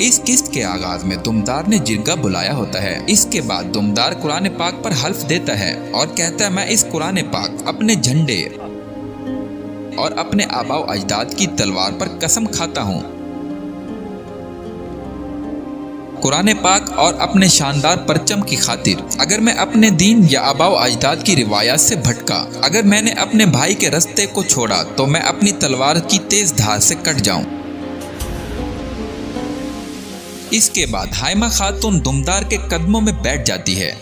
اس قسط کے آغاز میں دمدار نے جن کا بلایا ہوتا ہے۔ اس کے بعد دمدار قرآن پاک پر حلف دیتا ہے اور کہتا ہے میں اس قرآن پاک اپنے جھنڈے اور اپنے آباء و اجداد کی تلوار پر قسم کھاتا ہوں۔ قرآن پاک اور اپنے شاندار پرچم کی خاطر اگر میں اپنے دین یا آباء و اجداد کی روایات سے بھٹکا، اگر میں نے اپنے بھائی کے رستے کو چھوڑا تو میں اپنی تلوار کی تیز دھار سے کٹ جاؤں۔ اس کے بعد ہائمہ خاتون دمدار کے قدموں میں بیٹھ جاتی ہے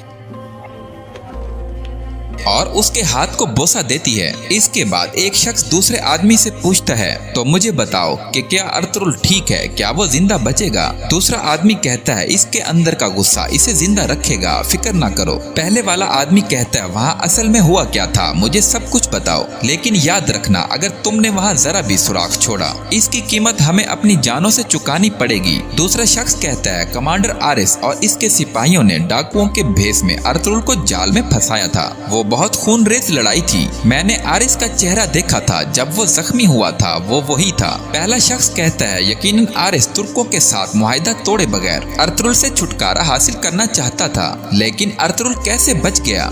اور اس کے ہاتھ کو بوسہ دیتی ہے۔ اس کے بعد ایک شخص دوسرے آدمی سے پوچھتا ہے تو مجھے بتاؤ کہ کیا ارطغرل ٹھیک ہے، کیا وہ زندہ بچے گا؟ دوسرا آدمی کہتا ہے اس کے اندر کا غصہ اسے زندہ رکھے گا، فکر نہ کرو۔ پہلے والا آدمی کہتا ہے وہاں اصل میں ہوا کیا تھا، مجھے سب کچھ بتاؤ، لیکن یاد رکھنا اگر تم نے وہاں ذرا بھی سراغ چھوڑا اس کی قیمت ہمیں اپنی جانوں سے چکانی پڑے گی۔ دوسرا شخص کہتا ہے کمانڈر آرس اور اس کے سپاہیوں نے ڈاکوؤں کے بھیس میں ارطغرل کو جال میں پھنسایا تھا۔ وہ بہت خون ریز لڑائی تھی، میں نے آرس کا چہرہ دیکھا تھا جب وہ زخمی ہوا تھا، وہ وہی تھا۔ پہلا شخص کہتا ہے یقیناً آرس ترکوں کے ساتھ معاہدہ توڑے بغیر ارطغرل سے چھٹکارا حاصل کرنا چاہتا تھا، لیکن ارطغرل کیسے بچ گیا؟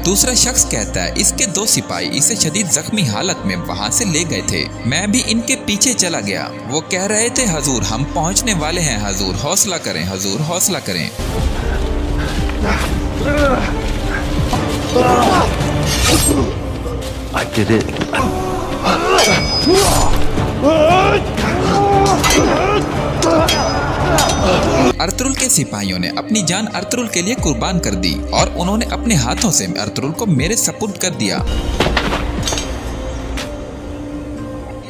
دوسرا شخص کہتا ہے اس کے 2 سپاہی اسے شدید زخمی حالت میں وہاں سے لے گئے تھے، میں بھی ان کے پیچھے چلا گیا۔ وہ کہہ رہے تھے حضور ہم پہنچنے والے ہیں، حضور حوصلہ کریں، حضور حوصلہ کریں۔ I did it. ارطغرل کے سپاہیوں نے اپنی جان ارطغرل کے لیے قربان کر دی اور انہوں نے اپنے ہاتھوں سے ارطغرل کو میرے سپرد کر دیا۔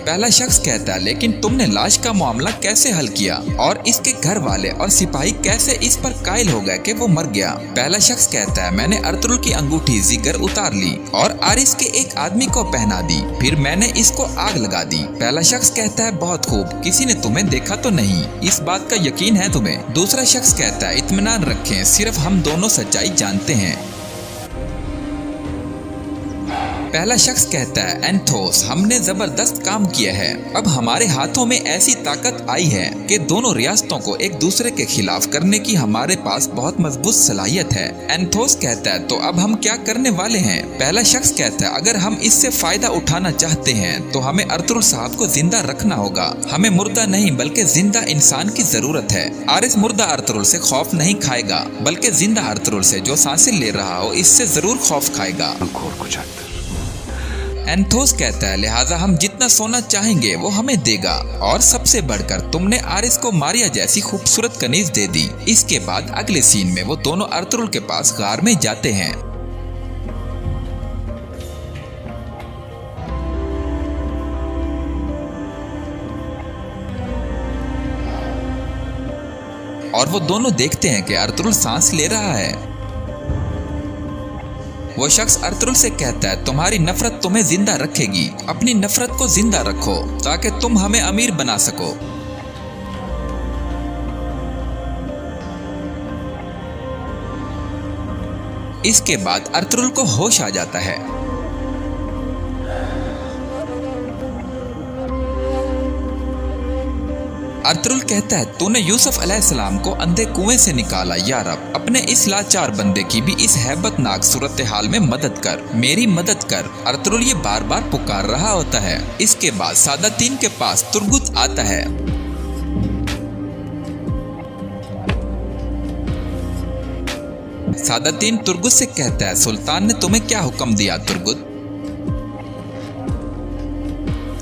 پہلا شخص کہتا ہے لیکن تم نے لاش کا معاملہ کیسے حل کیا اور اس کے گھر والے اور سپاہی کیسے اس پر قائل ہو گئے کہ وہ مر گیا؟ پہلا شخص کہتا ہے میں نے ارطغرل کی انگوٹھی زیگر اتار لی اور آرس کے ایک آدمی کو پہنا دی، پھر میں نے اس کو آگ لگا دی۔ پہلا شخص کہتا ہے بہت خوب، کسی نے تمہیں دیکھا تو نہیں، اس بات کا یقین ہے تمہیں؟ دوسرا شخص کہتا ہے اطمینان رکھیں، صرف ہم دونوں سچائی جانتے ہیں۔ پہلا شخص کہتا ہے اینتھوس ہم نے زبردست کام کیا ہے، اب ہمارے ہاتھوں میں ایسی طاقت آئی ہے کہ دونوں ریاستوں کو ایک دوسرے کے خلاف کرنے کی ہمارے پاس بہت مضبوط صلاحیت ہے۔ اینتھوس کہتا ہے تو اب ہم کیا کرنے والے ہیں؟ پہلا شخص کہتا ہے اگر ہم اس سے فائدہ اٹھانا چاہتے ہیں تو ہمیں ارطغرل صاحب کو زندہ رکھنا ہوگا، ہمیں مردہ نہیں بلکہ زندہ انسان کی ضرورت ہے۔ آرس مردہ ارطغرل سے خوف نہیں کھائے گا بلکہ زندہ ارطغرل سے جو سانسیں لے رہا ہو اس سے ضرور خوف کھائے گا۔ اینتھوس کہتا ہے لہٰذا ہم جتنا سونا چاہیں گے وہ ہمیں دے گا، اور سب سے بڑھ کر تم نے آرس کو ماریا جیسی خوبصورت کنیز دے دی۔ اس کے بعد اگلے سین میں وہ دونوں ارطغرل کے پاس غار میں جاتے ہیں۔ اور وہ دونوں دیکھتے ہیں کہ ارطغرل سانس لے رہا ہے۔ وہ شخص ارطغرل سے کہتا ہے تمہاری نفرت تمہیں زندہ رکھے گی، اپنی نفرت کو زندہ رکھو تاکہ تم ہمیں امیر بنا سکو۔ इसके बाद अर्तुरुल को होश आ जाता है। अर्तुरुल कहता है, तूने यूसुफ अलैहिस्सलाम को अंधे कुएं से निकाला, या रब अपने इस लाचार बंदे की भी इस हैबतनाक सूरत हाल में मदद कर, मेरी मदद कर। अर्तुरुल ये बार बार पुकार रहा होता है। इसके बाद सादातीन के पास तुर्गुत आता है। सादातीन तुर्गुत से कहता है, सुल्तान ने तुम्हें क्या हुक्म दिया तुर्गुत?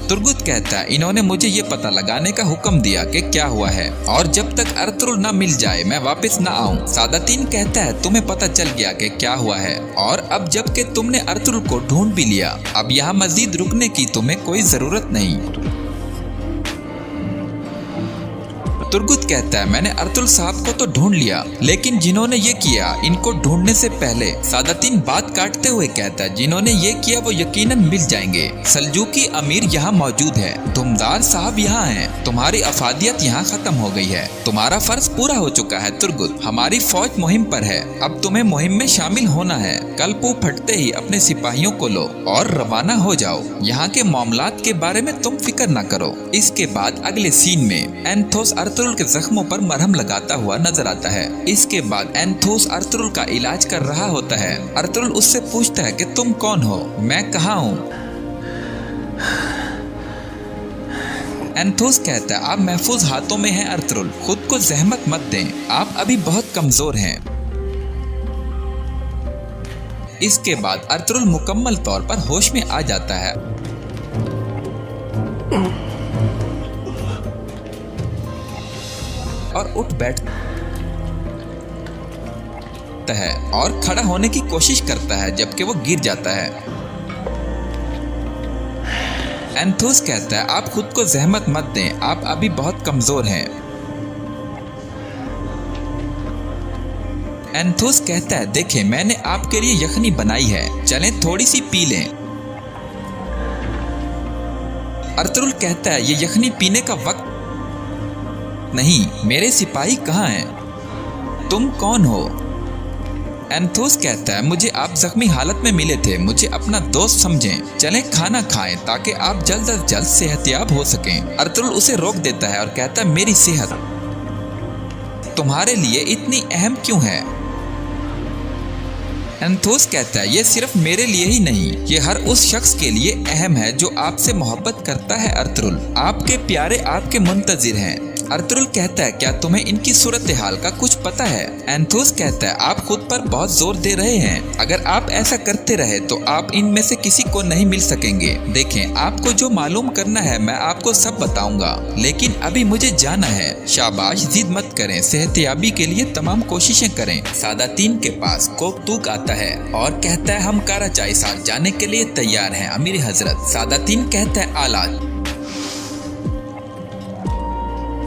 तुर्गुत कहता है, इन्होंने मुझे ये पता लगाने का हुक्म दिया कि क्या हुआ है, और जब तक अर्तुरुल न मिल जाए मैं वापस न आऊं। सादातीन कहता है, तुम्हें पता चल गया कि क्या हुआ है, और अब जबकि तुमने अर्तुरुल को ढूंढ भी लिया, अब यहाँ मजीद रुकने की तुम्हें कोई जरूरत नहीं। तुर्गुत कहता है, मैंने अर्तुरुल साहब को तो ढूंढ लिया, लेकिन जिन्होंने ये किया इनको ढूंढने से पहले। सादातीन बात काटते हुए कहता है, जिन्होंने ये किया वो यकीनन मिल जाएंगे। सल्जूकी अमीर यहाँ मौजूद है, दुमदार साहब यहाँ हैं, तुम्हारी अफादियत यहाँ खत्म हो गई है, तुम्हारा फर्ज पूरा हो चुका है तुर्गुत, हमारी फौज मुहिम पर है, अब तुम्हें मुहिम में शामिल होना है। कल पू फटते ही अपने सिपाहियों को लो और रवाना हो जाओ, यहाँ के मामलात के बारे में तुम फिक्र न करो। इसके बाद अगले सीन में एंथोस अर्तुरुल के जख्मों पर मरहम लगाता हुआ नजर आता है। इसके बाद एंथोस अर्तुरुल का इलाज कर रहा होता है। अर्तुरुल उससे पूछता है कि तुम कौन हो, मैं कहाँ हूँ? एंथोस कहता है, आप महफूज हाथों में हैं अर्तुरुल, खुद को जहमत मत दें, आप अभी बहुत कमजोर हैं। इसके बाद अर्तुरुल मुकम्मल तौर पर होश में आ जाता है और उठ बैठता है और खड़ा होने की कोशिश करता है, जबकि वो गिर जाता है। एंथोस कहता है, आप खुद को जहमत मत दें, आप अभी बहुत कमजोर हैं। एंथोस कहता है, देखें मैंने आपके लिए यखनी बनाई है, चलें थोड़ी सी पी लें। अर्तुरुल कहता है, ये यखनी पीने का वक्त नहीं, मेरे सिपाही कहाँ हैं? तुम कौन हो? एंथोस कहता है, मुझे आप जख्मी हालत में मिले थे, मुझे अपना दोस्त समझें, चलें खाना खाएं ताकि आप जल्द अज जल्द सेहतयाब हो सकें। अर्तुरुल उसे रोक देता है और कहता है, मेरी सेहत तुम्हारे लिए इतनी अहम क्यों है? एंथोस कहता है, ये सिर्फ मेरे लिए ही नहीं, ये हर उस शख्स के लिए अहम है जो आपसे मोहब्बत करता है अर्तुरुल, आपके प्यारे आपके मुंतजिर हैं। अर्तुरुल कहता है, क्या तुम्हें इनकी सूरत हाल का कुछ पता है? एंथोस कहता है, आप खुद पर बहुत जोर दे रहे हैं, अगर आप ऐसा करते रहे तो आप इनमें से किसी को नहीं मिल सकेंगे। देखें, आपको जो मालूम करना है मैं आपको सब बताऊंगा, लेकिन अभी मुझे जाना है। शाबाश, जिद मत करें, सेहतयाबी के लिए तमाम कोशिशें करें। सादातीन के पास कोकतूक आता है और कहता है, हम काराचाई साथ जाने के लिए तैयार हैं अमीर हजरत। सादातीन कहता है, आला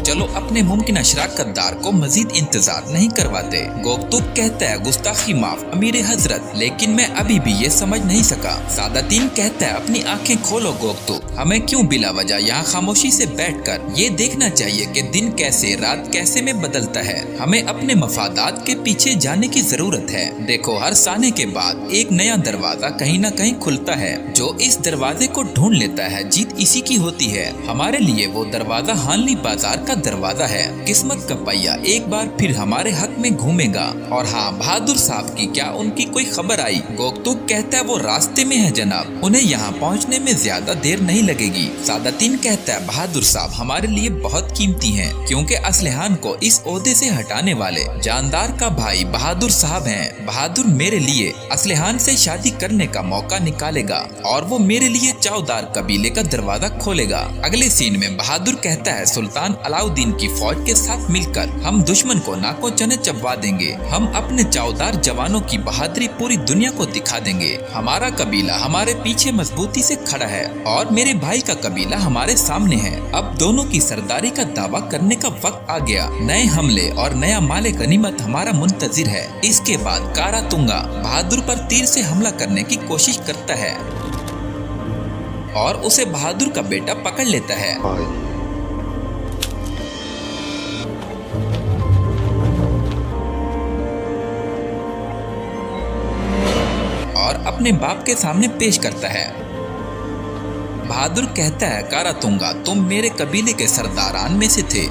चलो अपने मुमकिन शराकत दार को मजीद इंतजार नहीं करवाते। गोकतुक कहता है, गुस्ताखी माफ अमीर हजरत, लेकिन मैं अभी भी ये समझ नहीं सका। सादातीन कहता है, अपनी आंखें खोलो गोकतुक, हमें क्यों बिला वजह यहाँ खामोशी से बैठकर ये देखना चाहिए कि दिन कैसे रात कैसे में बदलता है। हमें अपने मफादात के पीछे जाने की जरूरत है। देखो, हर साने के बाद एक नया दरवाजा कहीं न कहीं खुलता है, जो इस दरवाजे को ढूंढ लेता है जीत इसी की होती है। हमारे लिए वो दरवाजा हानली बाजार का दरवाजा है। किस्मत का पहिया एक बार फिर हमारे हक में घूमेगा। और हाँ, बहादुर साहब की क्या उनकी कोई खबर आई? गोकतुक कहता है, वो रास्ते में है जनाब, उन्हें यहाँ पहुँचने में ज्यादा देर नहीं लगेगी। सादातीन कहता है, बहादुर साहब हमारे लिए बहुत कीमती हैं, क्योंकि असलहान को इस ओहदे से हटाने वाले जानदार का भाई बहादुर साहब हैं। बहादुर मेरे लिए असलहान से शादी करने का मौका निकालेगा और वो मेरे लिए चावदार कबीले का दरवाजा खोलेगा। अगले सीन में बहादुर कहता है, सुल्तान अलाउद्दीन की फौज के साथ मिलकर हम दुश्मन को नाको चने चबवा देंगे। हम अपने चावदार जवानों की बहादुरी पूरी दुनिया को दिखा देंगे। हमारा कबीला हमारे पीछे मजबूती से खड़ा है और मेरे भाई का कबीला हमारे सामने है। अब दोनों की सरदारी का दावा करने का वक्त आ गया। नए हमले और नया माले गनीमत हमारा मुंतजिर है। इसके बाद कारातुंगा बहादुर पर तीर से हमला करने की कोशिश करता है और उसे बहादुर का बेटा पकड़ लेता है। अपने बाप के सामने पेश करता है। बहादुर कहता है, कारातुंगा, तुम मेरे कबीले के सरदारान में से थे।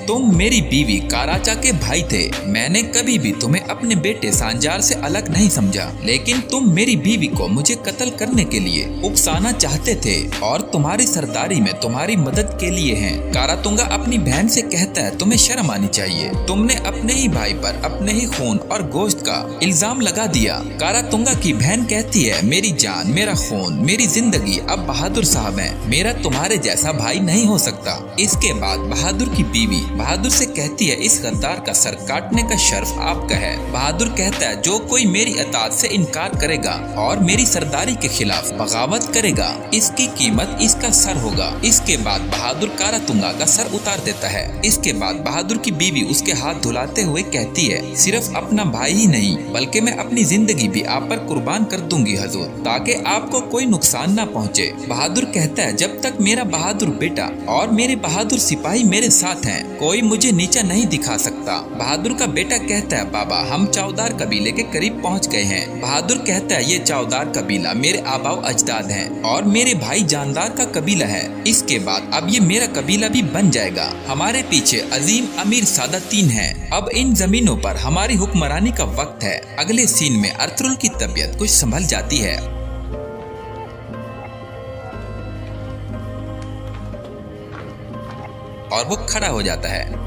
तुम मेरी बीवी काराचा के भाई थे। मैंने कभी भी तुम्हें अपने बेटे सांजार से अलग नहीं समझा, लेकिन तुम मेरी बीवी को मुझे कत्ल करने के लिए उकसाना चाहते थे और तुम्हारी सरदारी में तुम्हारी मदद के लिए हैं। कारातुंगा अपनी बहन से कहता है, तुम्हें शर्म आनी चाहिए। तुमने अपने ही भाई पर अपने ही खून और गोश्त का इल्जाम लगा दिया। कारातुंगा की बहन कहती है, मेरी जान, मेरा खून, मेरी जिंदगी अब बहादुर साहब है। मेरा तुम्हारे जैसा भाई नहीं हो सकता। इसके बाद बहादुर की बीवी बहादुर से कहती है, इस गद्दार का सर काटने का शर्फ आपका है। बहादुर कहता है, जो कोई मेरी अताअत से इनकार करेगा और मेरी सरदारी के खिलाफ बगावत करेगा, इसकी कीमत इसका सर होगा। इसके बाद बहादुर कारातुंगा का सर उतार देता है। इसके बाद बहादुर की बीवी उसके हाथ धुलाते हुए कहती है, सिर्फ अपना भाई ही नहीं बल्कि मैं अपनी जिंदगी भी आप पर कुर्बान कर दूंगी हुजूर, ताकि आपको कोई नुकसान न पहुँचे। बहादुर कहता है, जब तक मेरा बहादुर बेटा और मेरे बहादुर सिपाही मेरे साथ हैं, कोई मुझे नीचा नहीं दिखा सकता। बहादुर का बेटा कहता है, बाबा, हम चौदार कबीले के करीब पहुंच गए हैं। बहादुर कहता है, ये चौदार कबीला मेरे आबाओ अजदाद हैं और मेरे भाई जानदार का कबीला है। इसके बाद अब ये मेरा कबीला भी बन जाएगा। हमारे पीछे अजीम अमीर सादातीन हैं। अब इन जमीनों पर हमारी हुक्मरानी का वक्त है। अगले सीन में अर्तुगरुल की तबीयत कुछ संभल जाती है और वो खड़ा हो जाता है।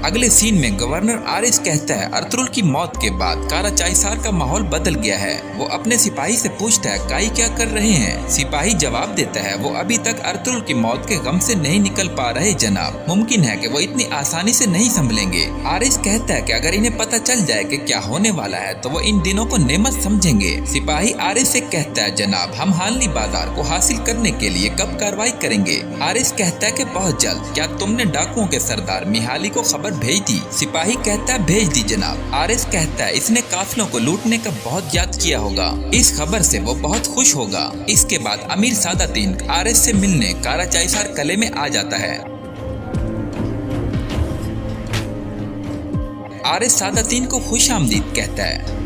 अगले सीन में गवर्नर आरिस कहता है, अर्तुगरुल की मौत के बाद काराचाईसार का माहौल बदल गया है। वो अपने सिपाही से पूछता है, काई क्या कर रहे हैं? सिपाही जवाब देता है, वो अभी तक अर्तुगरुल की मौत के गम से नहीं निकल पा रहे जनाब। मुमकिन है कि वो इतनी आसानी से नहीं संभलेंगे। आरिस कहता है कि अगर इन्हें पता चल जाए कि क्या होने वाला है तो वो इन दिनों को नेमत समझेंगे। सिपाही आरिस से कहता है, जनाब, हम हालनी बाजार को हासिल करने के लिए कब कार्रवाई करेंगे? आरिस कहता है कि बहुत जल्द। क्या तुमने डाकुओं के सरदार मिहाली को खबर भेज दी? सिपाही कहता है, भेज दी जनाब। आरिस कहता है, इसने काफिलों को लूटने का बहुत याद किया होगा। इस खबर से वो बहुत खुश होगा। इसके बाद अमीर सादातीन आरिस से मिलने काराचाईसार किले में आ जाता है। आरिस सादातीन को खुशामदीद कहता है।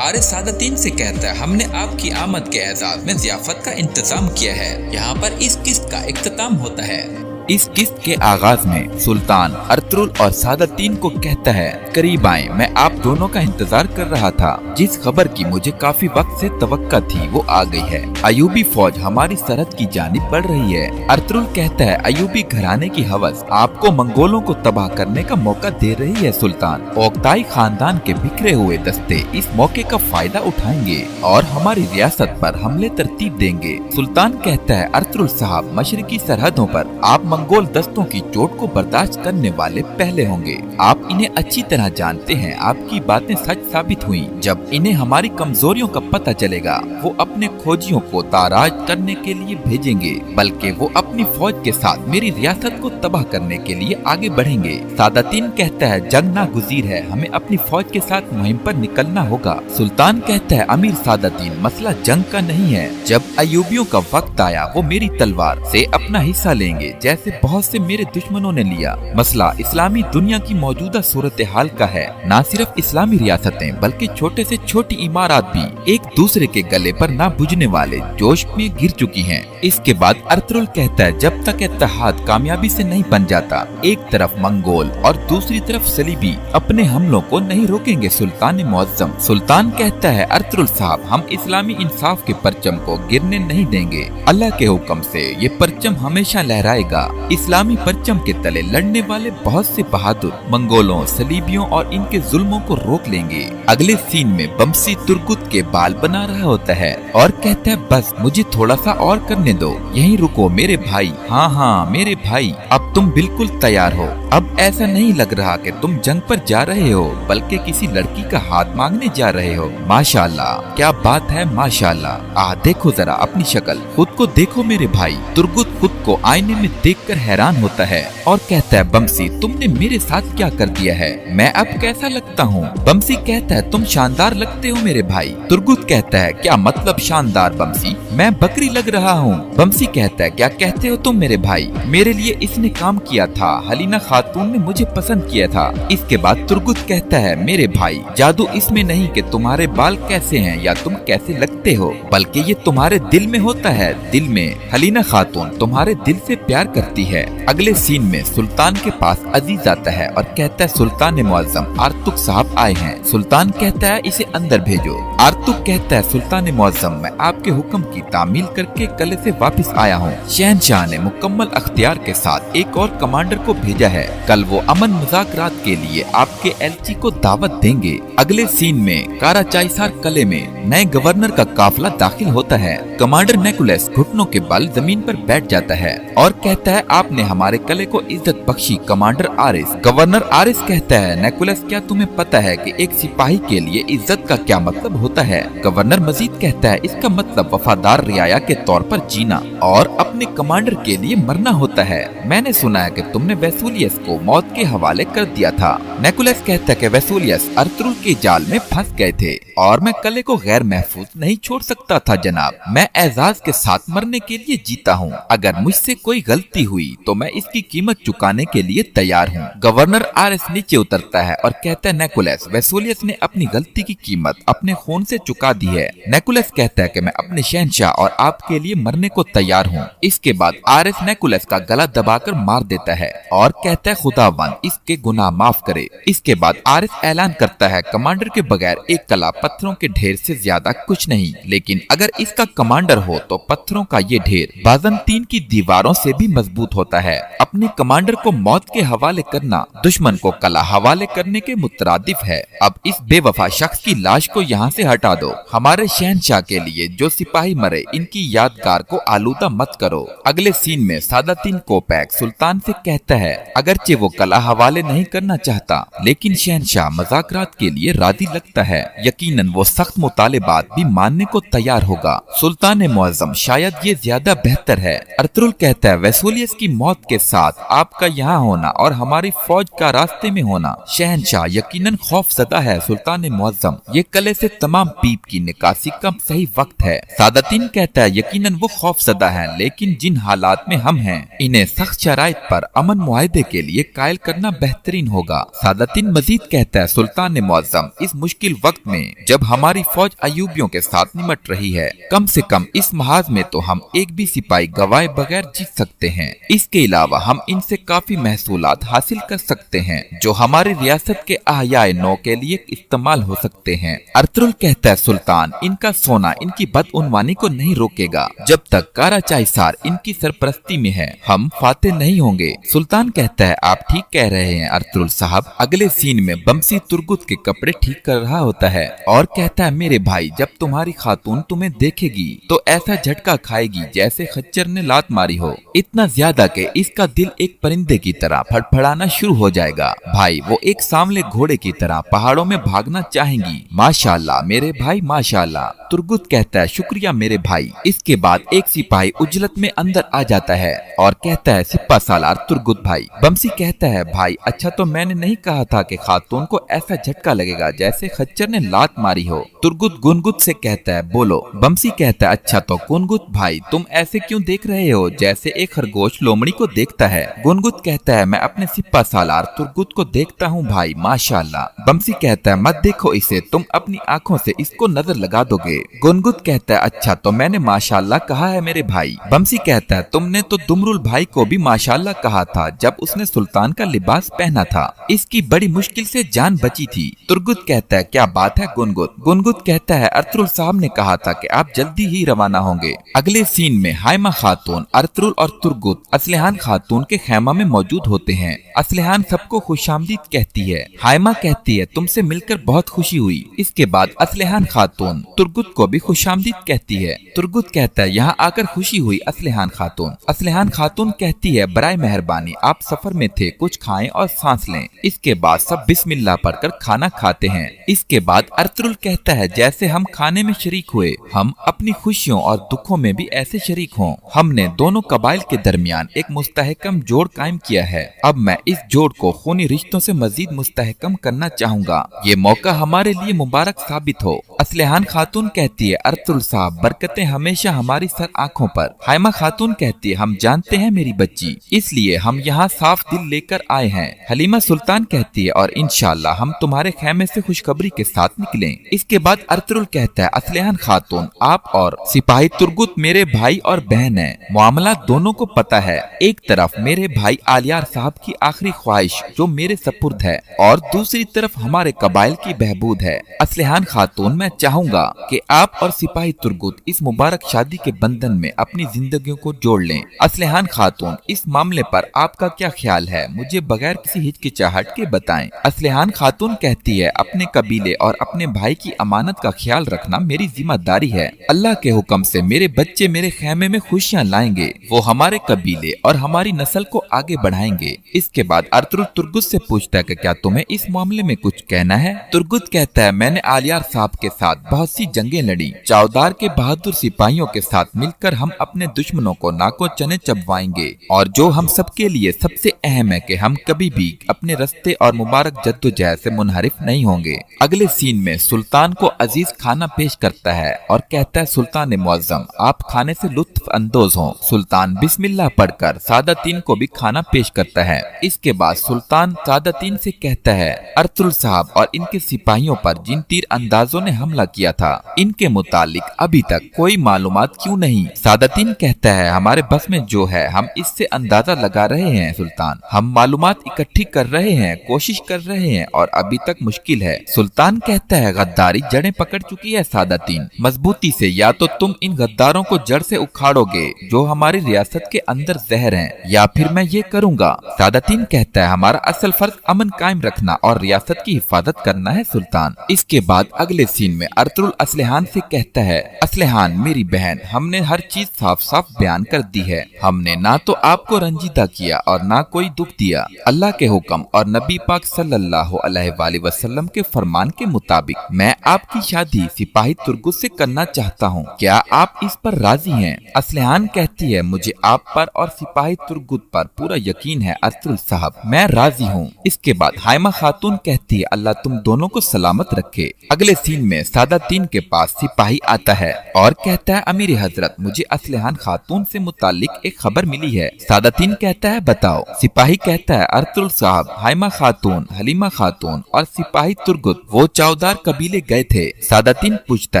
आरिस सादातीन से कहता है, हमने आपकी आमद के एजाज में ज़ियाफत का इंतजाम किया है। यहाँ पर इस किस्त का इख्तिताम होता है। इस किस्त के आगाज में सुल्तान अर्तुगरुल और सादातीन को कहता है, करीब आए, मैं आप दोनों का इंतजार कर रहा था। जिस खबर की मुझे काफी वक्त से तवक्का थी वो आ गई है। अयूबी फौज हमारी सरहद की जानिब बढ़ रही है। अर्तुगरुल कहता है, अयूबी घराने की हवस आपको मंगोलों को तबाह करने का मौका दे रही है सुल्तान। ओक्ताई खानदान के बिखरे हुए दस्ते इस मौके का फायदा उठाएंगे और हमारी रियासत पर हमले तरतीब देंगे। सुल्तान कहता है, अर्तुगरुल साहब, मशरकी सरहदों पर आप मंगोल दस्तों की चोट को बर्दाश्त करने वाले पहले होंगे। आप इन्हें अच्छी तरह जानते हैं। आपकी बातें सच साबित हुई। जब इन्हें हमारी कमजोरियों का पता चलेगा वो अपने खोजियों को ताराज करने के लिए भेजेंगे, बल्कि वो अपनी फौज के साथ मेरी रियासत को तबाह करने के लिए आगे बढ़ेंगे। सादातीन कहता है, जंग नागुज़ीर है, हमें अपनी फौज के साथ मुहिम पर निकलना होगा। सुल्तान कहता है, अमीर सादातीन, मसला जंग का नहीं है। जब अयूबियों का वक्त आया वो मेरी तलवार से अपना हिस्सा लेंगे, जैसे बहुत से मेरे दुश्मनों ने लिया। मसला इस्लामी दुनिया की मौजूदा सूरत हाल का है। न सिर्फ इस्लामी रियासतें बल्कि छोटे से छोटी इमारत भी एक दूसरे के गले पर ना बुझने वाले जोश में गिर चुकी हैं। इसके बाद अर्तुगरुल कहता है, जब तक इत्तेहाद कामयाबी से नहीं बन जाता, एक तरफ मंगोल और दूसरी तरफ सलीबी अपने हमलों को नहीं रोकेंगे सुल्तान मुअज्जम। सुल्तान कहता है, अर्तुगरुल साहब, हम इस्लामी इंसाफ के परचम को गिरने नहीं देंगे। अल्लाह के हुक्म से ये परचम हमेशा लहराएगा। इस्लामी परचम के तले लड़ने वाले बहुत से बहादुर मंगोलों, सलीबियों और इनके जुल्मों को रोक लेंगे। अगले सीन में बमसी तुर्गुत के बाल बना रहा होता है और कहता है, बस मुझे थोड़ा सा और करने दो, यहीं रुको मेरे भाई। हाँ हाँ मेरे भाई, अब तुम बिल्कुल तैयार हो। अब ऐसा नहीं लग रहा कि तुम जंग पर जा रहे हो, बल्कि किसी लड़की का हाथ मांगने जा रहे हो। माशाल्लाह, क्या बात है, माशाल्लाह। देखो जरा अपनी शक्ल, खुद को देखो मेरे भाई। तुर्गुत खुद को आईने में देख देखकर हैरान होता है और कहता है, बमसी तुमने मेरे साथ क्या कर दिया है, मैं अब कैसा लगता हूँ? बमसी कहता है, तुम शानदार लगते हो मेरे भाई। तुर्गुत कहता है, क्या मतलब शानदार बमसी, मैं बकरी लग रहा हूँ। बमसी कहता है, क्या कहते हो तुम मेरे भाई, मेरे लिए इसने काम किया था, हलीना खातून ने मुझे पसंद किया था। इसके बाद तुर्गुत कहता है, मेरे भाई जादू इसमें नहीं कि तुम्हारे बाल कैसे हैं या तुम कैसे लगते हो, बल्कि ये तुम्हारे दिल में होता है। दिल में हलीना खातून तुम्हारे दिल से प्यार करती है। अगले सीन में सुल्तान के पास अजीज आता है और कहता है, सुल्तान मुअज्जम आर्तुक साहब आए हैं। सुल्तान कहता है, इसे अंदर भेजो। आर्तुक कहता है, सुल्तान मुअज्जम मैं आपके हुक्म की तामील करके किले से वापस आया हूँ। शहनशाह ने मुकम्मल अख्तियार के साथ एक और कमांडर को भेजा है, कल वो अमन मुज़ाकरात के लिए आपके एलची को दावत देंगे। अगले सीन में काराचाईसार किले में नए गवर्नर का काफिला दाखिल होता है। कमांडर नेकुलस घुटनों के बल जमीन पर बैठ जाता है और कहता है, आपने हमारे किले को इज्जत बख्शी कमांडर आरिस। गवर्नर आरिस कहता है, नेकुलस क्या तुम्हें पता है कि एक सिपाही के लिए इज्जत का क्या मतलब होता है? गवर्नर मजीद कहता है, इसका मतलब वफादार रियाया के तौर पर जीना और अपने कमांडर के लिए मरना होता है। मैंने सुना है कि तुमने वेसूलियस को मौत के हवाले कर दिया था। नेकुलस कहता है कि वेसूलियस अर्तुगरुल के जाल में फंस गए थे और मैं किले को गैर महफूज नहीं छोड़ सकता था जनाब। मैं एजाज के साथ मरने के लिए जीता हूँ। अगर मुझसे कोई गलती हुई तो मैं इसकी कीमत चुकाने के लिए तैयार हूँ। गवर्नर आरिस नीचे उतरता है और कहता है, नेकुलस वेसूलियस ने अपनी गलती की कीमत अपने खून से चुका दी है। नेकुलस कहता है कि मैं अपने शहनशाह और आपके लिए मरने को तैयार हूँ। इसके बाद आरिस नेकुलस का गला दबाकर मार देता है और कहता है, खुदावन इसके गुनाह माफ करे। इसके बाद आरिस ऐलान करता है, कमांडर के बगैर एक किला पत्थरों के ढेर से ज्यादा कुछ नहीं, लेकिन अगर इसका कमांडर हो तो पत्थरों का ये ढेर बाज़ंतीन की दीवारों से भी मजबूत होता है। अपने कमांडर को मौत के हवाले करना दुश्मन को कला हवाले करने के मुतरादिफ है। अब इस बेवफा शख्स की लाश को यहाँ से हटा दो। हमारे शहनशाह के लिए जो सिपाही मरे इनकी यादगार को आलूदा मत करो। अगले सीन में सादातीन कोपैक सुल्तान से कहता है, अगरचे वो कला हवाले नहीं करना चाहता, लेकिन शहनशाह मुज़ाकरात के लिए राजी लगता है। यकीनन वो सख्त मुतालिबात भी मानने को तैयार होगा। सुल्तान मुअज्जम शायद ये ज्यादा बेहतर है। अर्तुगरुल कहता है, वेसूलियस की मौत के साथ आपका यहाँ होना और हमारी फौज का रास्ते में होना। शहनशाह यकीनन खौफज़दा है सुल्तान मुअज्जम, ये किले से तमाम पीप की निकासी का सही वक्त है। सादातीन कहता है, यकीनन वो खौफज़दा है, लेकिन जिन हालात में हम हैं इन्हें सख्त शराइत पर अमन मुआहदे के लिए कायल करना बेहतरीन होगा। सादातीन मजीद कहता है, सुल्तान मुअज्जम इस मुश्किल वक्त में जब हमारी फौज अयूबियों के साथ निमट रही है, कम से कम इस महाज में तो हम एक भी सिपाही गवाए बगैर जीत सकते हैं। इसके अलावा हम इनसे काफी महसूलात हासिल कर सकते हैं जो हमारी रियासत के अहयाए नौ के लिए इस्तेमाल हो सकते हैं। अर्तुगरुल कहता है, सुल्तान इनका सोना इनकी बदउनवानी को नहीं रोकेगा। जब तक काराचाईसार इनकी सरपरस्ती में है हम फातेह नहीं होंगे। सुल्तान कहता है, आप ठीक कह रहे हैं अर्तुगरुल साहब। अगले सीन में बमसी तुर्गुत के कपड़े ठीक कर रहा होता है और कहता है, मेरे भाई जब तुम्हारी खातून तुम्हें देखेगी तो ऐसा झटका खाएगी जैसे खच्चर ने लात मारी हो, इतना ज्यादा कि इसका दिल एक परिंदे की तरह फड़फड़ाना शुरू हो जाएगा। भाई वो एक सांवले घोड़े की तरह पहाड़ों में भागना चाहेंगी। माशाल्लाह मेरे भाई माशाल्लाह। तुर्गुत कहता है, शुक्रिया मेरे भाई। इसके बाद एक सिपाही उजलत में अंदर आ जाता है और कहता है, सिपा सालार तुर्गुत भाई। बमसी कहता है, भाई अच्छा तो मैंने नहीं कहा था कि खातून को ऐसा झटका लगेगा जैसे खच्चर ने लात मारी हो। तुर्गुत गुनगुत से कहता है, बोलो। बमसी कहता है, अच्छा तो गुनगुत भाई तुम ऐसे क्यों देख रहे हो जैसे एक खरगोश लोमड़ी को देखता है। गुनगुत कहता है, मैं अपने सिपा सालार तुर्गुत को देखता हूँ भाई माशाल्लाह। बमसी कहता है, मत देखो इसे, तुम अपनी आँखों से इसको नजर लगा दोगे। गुनगुत कहता है, अच्छा तो मैंने माशाल्लाह कहा है मेरे भाई। बमसी कहता है, तुमने तो दुमरुल भाई को भी माशाल्लाह कहा था जब उसने सुल्तान का लिबास पहना था, इसकी बड़ी मुश्किल से जान बची थी। तुर्गुत कहता है, क्या बात है गुनगुत। गुनगुत कहता है, अर्तुगरुल साहब ने कहा था कि आप जल्दी ही रवाना होंगे। अगले सीन में हाइमा खातून, अर्तुगरुल और तुर्गुत असलिहान खातून के खैमा में मौजूद होते हैं। असलिहान सबको खुशामदीद कहती है। हाइमा कहती है, तुमसे मिलकर बहुत खुशी हुई। इसके बाद असलिहान खातून तुर्गुत को भी खुशामदीद कहती है। तुर्गुत कहता है, यहाँ आकर खुशी हुई असलिहान खातून। असलिहान खातून कहती है, बराए मेहरबानी आप सफर में थे, कुछ खाएं और सांस लें। इसके बाद सब बिस्मिल्लाह पढ़कर खाना खाते हैं। इसके बाद अर्तुगरुल कहता है, जैसे हम खाने में शरीक हुए हम अपनी खुशियों और दुखों में भी ऐसे शरीक हों। हमने दोनों कबाइल के दरमियान दरमियान एक मुस्तहकम जोड़ कायम किया है। अब मैं इस जोड़ को खूनी रिश्तों से मजीद मुस्तहकम करना चाहूँगा। ये मौका हमारे लिए मुबारक साबित हो। असलहान खातून कहती है, अर्तुल साहब बरकतें हमेशा हमारी सर आँखों पर। हाइमा खातून कहती है, हम जानते हैं मेरी बच्ची, इसलिए हम यहाँ साफ दिल लेकर आए हैं। हलीमा सुल्तान कहती है, और इंशाअल्लाह हम तुम्हारे खेमे से खुशखबरी के साथ निकलें। इसके बाद अर्तुल कहता है, असलहान खातून आप और सिपाही तुर्गुत मेरे भाई और बहन हैं। मामला दोनों को पता है। एक तरफ मेरे भाई आलियार साहब की आखिरी ख्वाहिश जो मेरे सपुर्द है, और दूसरी तरफ हमारे कबाइल की बहबूद है। असलहान खातून मैं चाहूँगा कि आप और सिपाही तुर्गुत इस मुबारक शादी के बंधन में अपनी जिंदगियों को जोड़ लें। असलहान खातून इस मामले पर आपका क्या ख्याल है, मुझे बगैर किसी हिचकिचाहट के बताएं। असलहान खातून कहती है, अपने कबीले और अपने भाई की अमानत का ख्याल रखना मेरी जिम्मेदारी है। अल्लाह के हुक्म से मेरे बच्चे मेरे खेमे में खुशियाँ लाएंगे। वो हमारे कबीले और हमारी नस्ल को आगे बढ़ाएंगे। इसके बाद अर्तुल तुर्गुत से पूछता है कि क्या तुम्हें इस मामले में कुछ कहना है। तुर्गुत कहता है, मैंने आलियार साहब के साथ बहुत सी जंगें लड़ी। चौदार के बहादुर सिपाहियों के साथ मिलकर हम अपने दुश्मनों को नाको चने चबवाएंगे, और जो हम सबके लिए सबसे अहम है कि हम कभी भी अपने रस्ते और मुबारक जद्दोजहद से मुनहरिफ नहीं होंगे। अगले सीन में सुल्तान को अजीज खाना पेश करता है और कहता है, सुल्तान मुअज्जम आप खाने से लुत्फ अंदोज हों। सुल्तान बिस्मिल्लाह पढ़कर सादातीन को भी खाना पेश करता है। इसके बाद सुल्तान सादातीन से कहता है, अर्तुल साहब और इनके सिपाहियों पर जिन तीर अंदाजों ने हमला किया था, इनके मुतालिक अभी तक कोई मालूमात क्यों नहीं। सादातीन कहता है, हमारे बस में जो है हम इससे अंदाजा लगा रहे हैं सुल्तान, हम मालूमात इकट्ठी कर रहे हैं, कोशिश कर रहे हैं और अभी तक मुश्किल है। सुल्तान कहता है, गद्दारी जड़ें पकड़ चुकी है सादातीन, मजबूती से या तो तुम इन गद्दारों को जड़ से उखाड़ोगे जो हमारी रियासत के अंदर जहर हैं, या फिर मैं ये करूँगा। सादातीन कहता है, हमारा असल फर्ज अमन कायम रखना और रियासत की हिफाजत करना है सुल्तान। इसके बाद अगले सीन में अर्तुल असलहान से कहता है, असलहान मेरी बहन, हमने हर चीज साफ साफ बयान कर दी है। हमने ना तो आपको रंजीदा किया और ना कोई दुख दिया। अल्लाह के हुक्म और नबी पाक सल्लल्लाहु अलैहि वसल्लम के फरमान के मुताबिक मैं आपकी शादी सिपाही तुर्गुत से करना चाहता हूँ। क्या आप इस पर राजी हैं? असलहान कहती है, मुझे आप पर और सिपाही तुर्गुत पर पूरा यकीन है अर्तुल साहब, मैं राजी हूँ। इसके बाद हाइमा खातून कहती है, अल्लाह तुम दोनों को सलामत रखे। अगले सीन में सादातीन के पास सिपाही आता है और कहता है, अमीर हजरत मुझे असलहान खातून से मुतालिक एक खबर मिली है। सादातीन कहता है, बताओ। सिपाही कहता है, अर्तुल साहब, हाइमा खातून, हलीमा खातून और सिपाही तुर्गुत वो चौदार कबीले गए थे। सादातीन पूछता